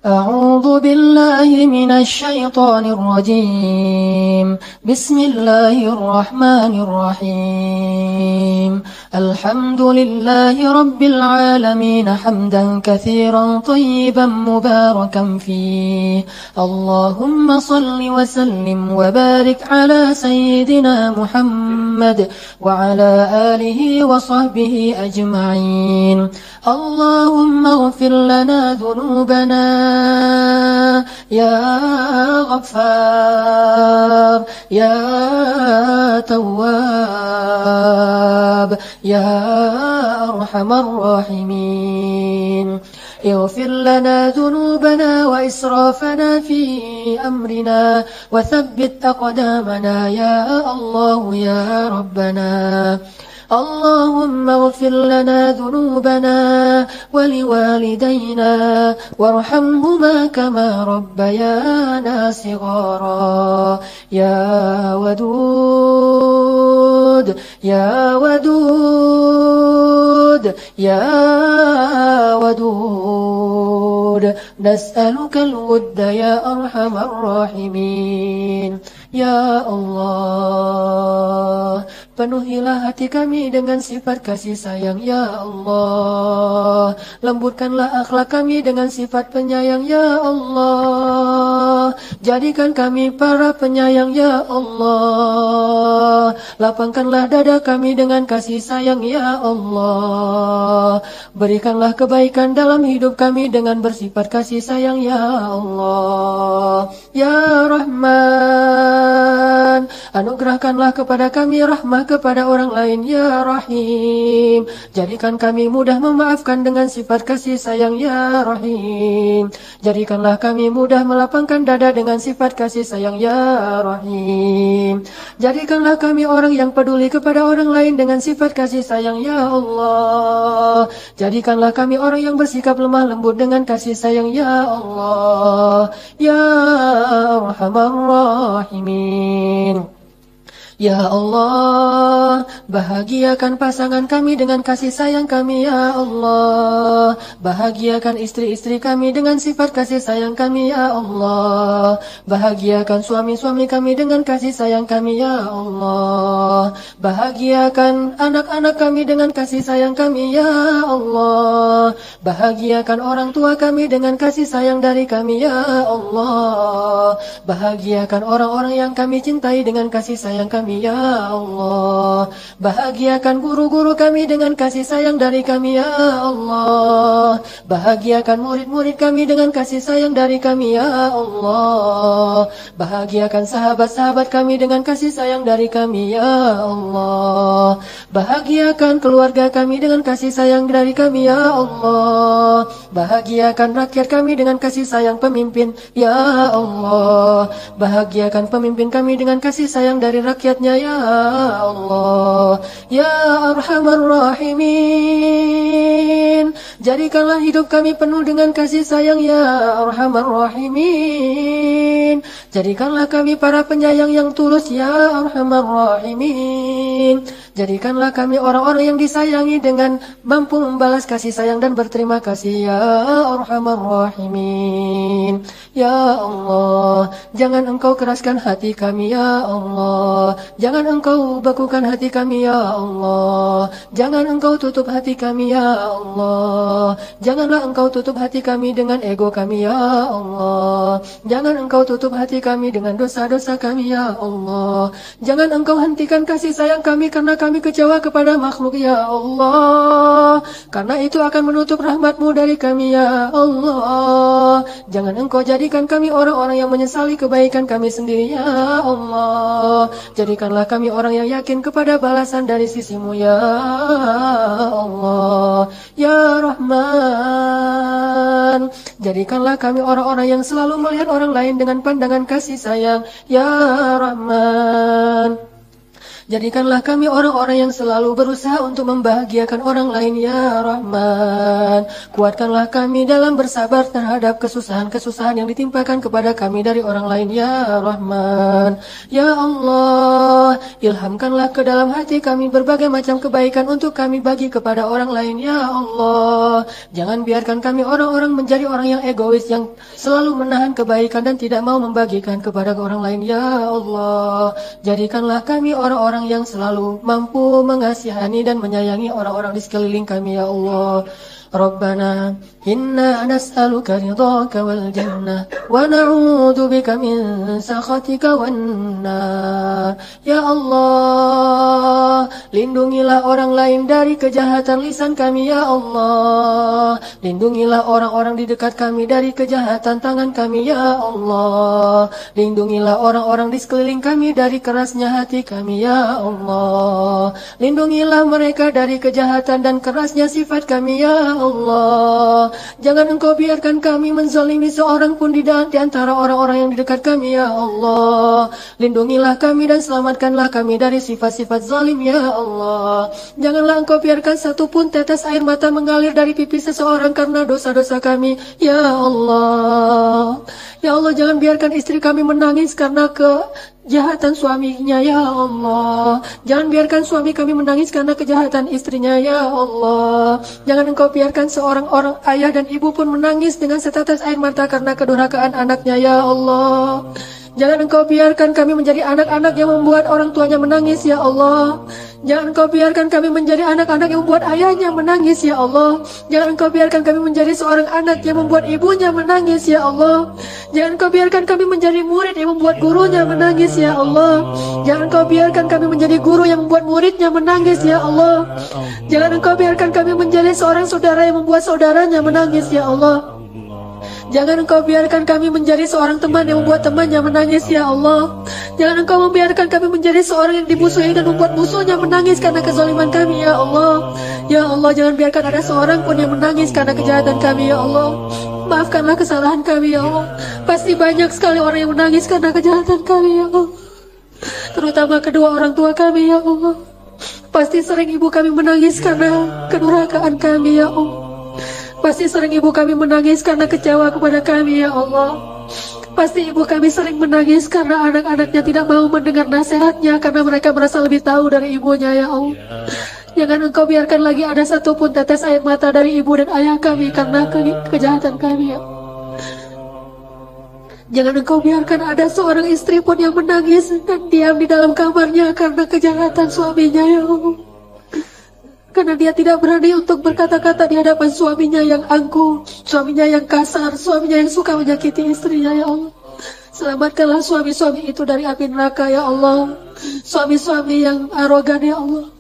أعوذ بالله من الشيطان الرجيم بسم الله الرحمن الرحيم الحمد لله رب العالمين حمدا كثيرا طيبا مباركا فيه اللهم صل وسلم وبارك على سيدنا محمد وعلى آله وصحبه أجمعين اللهم اغفر لنا ذنوبنا يا غفار يا تواب يا أرحم الراحمين اغفر لنا ذنوبنا وإسرافنا في أمرنا وثبت أقدامنا يا الله يا ربنا اللهم اغفر لنا ذنوبنا ولوالدينا وارحمهما كما ربيانا صغارا يا ودود يا ودود يا ودود نسألك الود يا أرحم الراحمين Ya Allah, penuhilah hati kami dengan sifat kasih sayang, Ya Allah. Lembutkanlah akhlak kami dengan sifat penyayang, Ya Allah. Jadikan kami para penyayang, Ya Allah. Lapangkanlah dada kami dengan kasih sayang, Ya Allah. Berikanlah kebaikan dalam hidup kami dengan bersifat kasih sayang, Ya Allah. Ya Rahman, anugerahkanlah kepada kami rahmah kepada orang lain, Ya Rahim. Jadikan kami mudah memaafkan dengan sifat kasih sayang, Ya Rahim. Jadikanlah kami mudah melapangkan dada dengan sifat kasih sayang, Ya Rahim. Jadikanlah kami orang yang peduli kepada orang lain dengan sifat kasih sayang, Ya Allah. Jadikanlah kami orang yang bersikap lemah lembut dengan kasih sayang, Ya Allah. Ya Arhamar Rahimin. Ya Allah, bahagiakan pasangan kami dengan kasih sayang kami, Ya Allah. Bahagiakan istri-istri kami dengan sifat kasih sayang kami, Ya Allah. Bahagiakan suami-suami kami dengan kasih sayang kami, Ya Allah. Bahagiakan anak-anak kami dengan kasih sayang kami, Ya Allah. Bahagiakan orang tua kami dengan kasih sayang dari kami, Ya Allah. Bahagiakan orang-orang yang kami cintai dengan kasih sayang kami, Ya Allah. Bahagiakan guru-guru kami dengan kasih sayang dari kami, Ya Allah. Bahagiakan murid-murid kami dengan kasih sayang dari kami, Ya Allah. Bahagiakan sahabat-sahabat kami dengan kasih sayang dari kami, Ya Allah. Bahagiakan keluarga kami dengan kasih sayang dari kami, Ya Allah. Bahagiakan rakyat kami dengan kasih sayang pemimpin, Ya Allah. Bahagiakan pemimpin kami dengan kasih sayang dari rakyatnya, Ya Allah. Ya Arhamar Rahimin, jadikanlah hidup kami penuh dengan kasih sayang, Ya Arhamar Rahimin. Jadikanlah kami para penyayang yang tulus, Ya Arhamar Rahimin. Jadikanlah kami orang-orang yang disayangi dengan mampu membalas kasih sayang dan berterima kasih, Ya Arhamar Rahimin. Ya Allah, jangan Engkau keraskan hati kami, Ya Allah. Jangan Engkau bekukan hati kami, Ya Allah. Jangan Engkau tutup hati kami, Ya Allah. Janganlah Engkau tutup hati kami dengan ego kami, Ya Allah. Jangan Engkau tutup hati kami dengan dosa-dosa kami, Ya Allah. Jangan Engkau hentikan kasih sayang kami karena kami kecewa kepada makhluk, Ya Allah. Karena itu akan menutup rahmat-Mu dari kami, Ya Allah. Jangan Engkau jadikan kami orang-orang yang menyesali kebaikan kami sendiri, Ya Allah. Jadikanlah kami orang yang yakin kepada balasan dari sisi-Mu, Ya Allah. Ya Rahman, jadikanlah kami orang-orang yang selalu melihat orang lain dengan pandangan kasih sayang, Ya Rahman. Jadikanlah kami orang-orang yang selalu berusaha untuk membahagiakan orang lain, Ya Rahman. Kuatkanlah kami dalam bersabar terhadap kesusahan-kesusahan yang ditimpakan kepada kami dari orang lain, Ya Rahman. Ya Allah, ilhamkanlah ke dalam hati kami berbagai macam kebaikan untuk kami bagi kepada orang lain, Ya Allah. Jangan biarkan kami orang-orang menjadi orang yang egois, yang selalu menahan kebaikan dan tidak mau membagikan kepada orang lain, Ya Allah. Jadikanlah kami orang-orang yang selalu mampu mengasihani dan menyayangi orang-orang di sekeliling kami, Ya Allah. Rabbana inna nas'aluka ridhaka wal jannah wa na'udzu bika min sakhatika wan nar. Ya Allah, lindungilah orang lain dari kejahatan lisan kami, Ya Allah. Lindungilah orang-orang di dekat kami dari kejahatan tangan kami, Ya Allah. Lindungilah orang-orang di sekeliling kami dari kerasnya hati kami, Ya Allah. Lindungilah mereka dari kejahatan dan kerasnya sifat kami, Ya Allah. Allah. Jangan Engkau biarkan kami menzalimi seorang pun di antara orang-orang yang di dekat kami ya Allah. Lindungilah kami dan selamatkanlah kami dari sifat-sifat zalim ya Allah. Janganlah Engkau biarkan satu pun tetes air mata mengalir dari pipi seseorang karena dosa-dosa kami ya Allah. Ya Allah, jangan biarkan istri kami menangis karena kejahatan suaminya ya Allah. Jangan biarkan suami kami menangis karena kejahatan istrinya ya Allah. Jangan Engkau biarkan seorang orang ayah dan ibu pun menangis dengan setetes air mata karena kedurhakaan anaknya ya Allah. Jangan Engkau biarkan kami menjadi anak-anak yang membuat orang tuanya menangis ya Allah. Jangan Engkau biarkan kami menjadi anak-anak yang membuat ayahnya menangis ya Allah. Jangan Engkau biarkan kami menjadi seorang anak yang membuat ibunya menangis ya Allah. Jangan Engkau biarkan kami menjadi murid yang membuat gurunya menangis ya Allah. Jangan Engkau biarkan kami menjadi guru yang membuat muridnya menangis ya Allah. Jangan Engkau biarkan kami menjadi seorang saudara yang membuat saudaranya menangis ya Allah. Jangan Engkau biarkan kami menjadi seorang teman yang membuat temannya menangis ya Allah. Jangan Engkau membiarkan kami menjadi seorang yang dimusuhi dan membuat musuhnya menangis karena kezaliman kami ya Allah. Ya Allah, jangan biarkan ada seorang pun yang menangis karena kejahatan kami ya Allah. Maafkanlah kesalahan kami ya Allah. Pasti banyak sekali orang yang menangis karena kejahatan kami ya Allah, terutama kedua orang tua kami ya Allah. Pasti sering ibu kami menangis karena kedurhakaan kami ya Allah. Pasti sering ibu kami menangis karena kecewa kepada kami ya Allah. Pasti ibu kami sering menangis karena anak-anaknya tidak mau mendengar nasihatnya karena mereka merasa lebih tahu dari ibunya ya Allah. Jangan Engkau biarkan lagi ada satupun tetes air mata dari ibu dan ayah kami karena kejahatan kami ya Allah. Jangan Engkau biarkan ada seorang istri pun yang menangis dan diam di dalam kamarnya karena kejahatan suaminya ya Allah. Karena dia tidak berani untuk berkata-kata di hadapan suaminya yang angkuh, suaminya yang kasar, suaminya yang suka menyakiti istrinya ya Allah. Selamatkanlah suami-suami itu dari api neraka ya Allah. Suami-suami yang arogan ya Allah.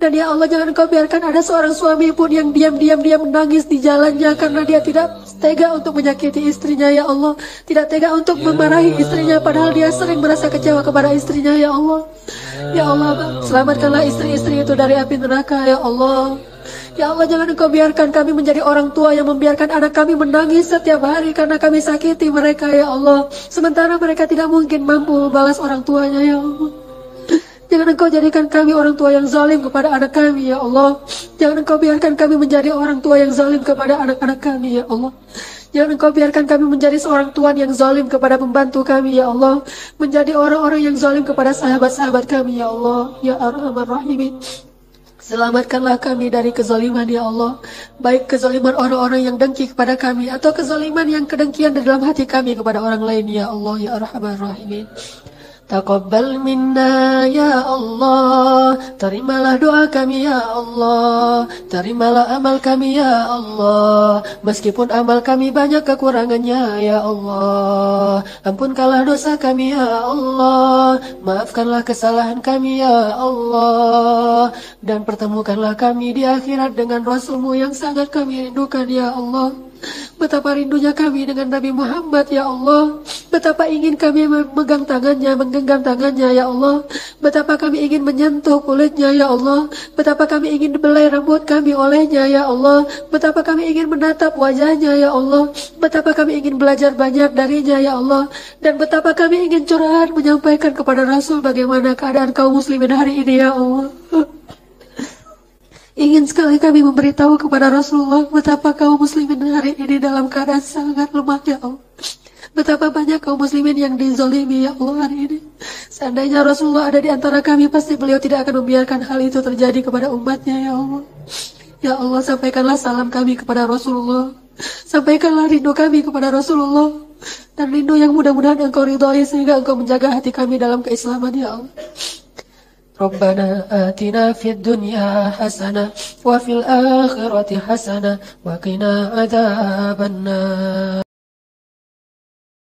Dan ya Allah, jangan Engkau biarkan ada seorang suami pun yang diam-diam dia menangis di jalannya karena dia tidak tega untuk menyakiti istrinya ya Allah. Tidak tega untuk memarahi istrinya padahal dia sering merasa kecewa kepada istrinya ya Allah. Ya Allah, selamatkanlah istri-istri itu dari api neraka ya Allah. Ya Allah, jangan Engkau biarkan kami menjadi orang tua yang membiarkan anak kami menangis setiap hari karena kami sakiti mereka ya Allah. Sementara mereka tidak mungkin mampu membalas orang tuanya ya Allah. Jangan Engkau jadikan kami orang tua yang zalim kepada anak kami ya Allah. Jangan Engkau biarkan kami menjadi orang tua yang zalim kepada anak-anak kami ya Allah. Jangan Engkau biarkan kami menjadi seorang tuan yang zalim kepada pembantu kami ya Allah. Menjadi orang-orang yang zalim kepada sahabat-sahabat kami ya Allah. Ya Arhamar Rahimin. Selamatkanlah kami dari kezaliman ya Allah. Baik kezaliman orang-orang yang dengki kepada kami atau kezaliman yang kedengkian di dalam hati kami kepada orang lain ya Allah. Ya Arhamar Rahimin. Taqabbal minna ya Allah. Terimalah doa kami ya Allah. Terimalah amal kami ya Allah. Meskipun amal kami banyak kekurangannya ya Allah. Ampunkanlah dosa kami ya Allah. Maafkanlah kesalahan kami ya Allah. Dan pertemukanlah kami di akhirat dengan Rasul-Mu yang sangat kami rindukan ya Allah. Betapa rindunya kami dengan Nabi Muhammad ya Allah. Betapa ingin kami memegang tangannya, menggenggam tangannya ya Allah. Betapa kami ingin menyentuh kulitnya ya Allah. Betapa kami ingin belai rambut kami olehnya ya Allah. Betapa kami ingin menatap wajahnya ya Allah. Betapa kami ingin belajar banyak darinya ya Allah. Dan betapa kami ingin curhat menyampaikan kepada Rasul bagaimana keadaan kaum muslimin hari ini ya Allah. Ingin sekali kami memberitahu kepada Rasulullah betapa kaum muslimin hari ini dalam keadaan sangat lemah ya Allah. Betapa banyak kaum muslimin yang dizalimi ya Allah hari ini. Seandainya Rasulullah ada di antara kami, pasti beliau tidak akan membiarkan hal itu terjadi kepada umatnya ya Allah. Ya Allah, sampaikanlah salam kami kepada Rasulullah. Sampaikanlah rindu kami kepada Rasulullah. Dan rindu yang mudah-mudahan Engkau ridhai sehingga Engkau menjaga hati kami dalam keislaman ya Allah. Rabbana atina fid dunya hasanah wa fil akhirati hasanah wa qina adzabannar.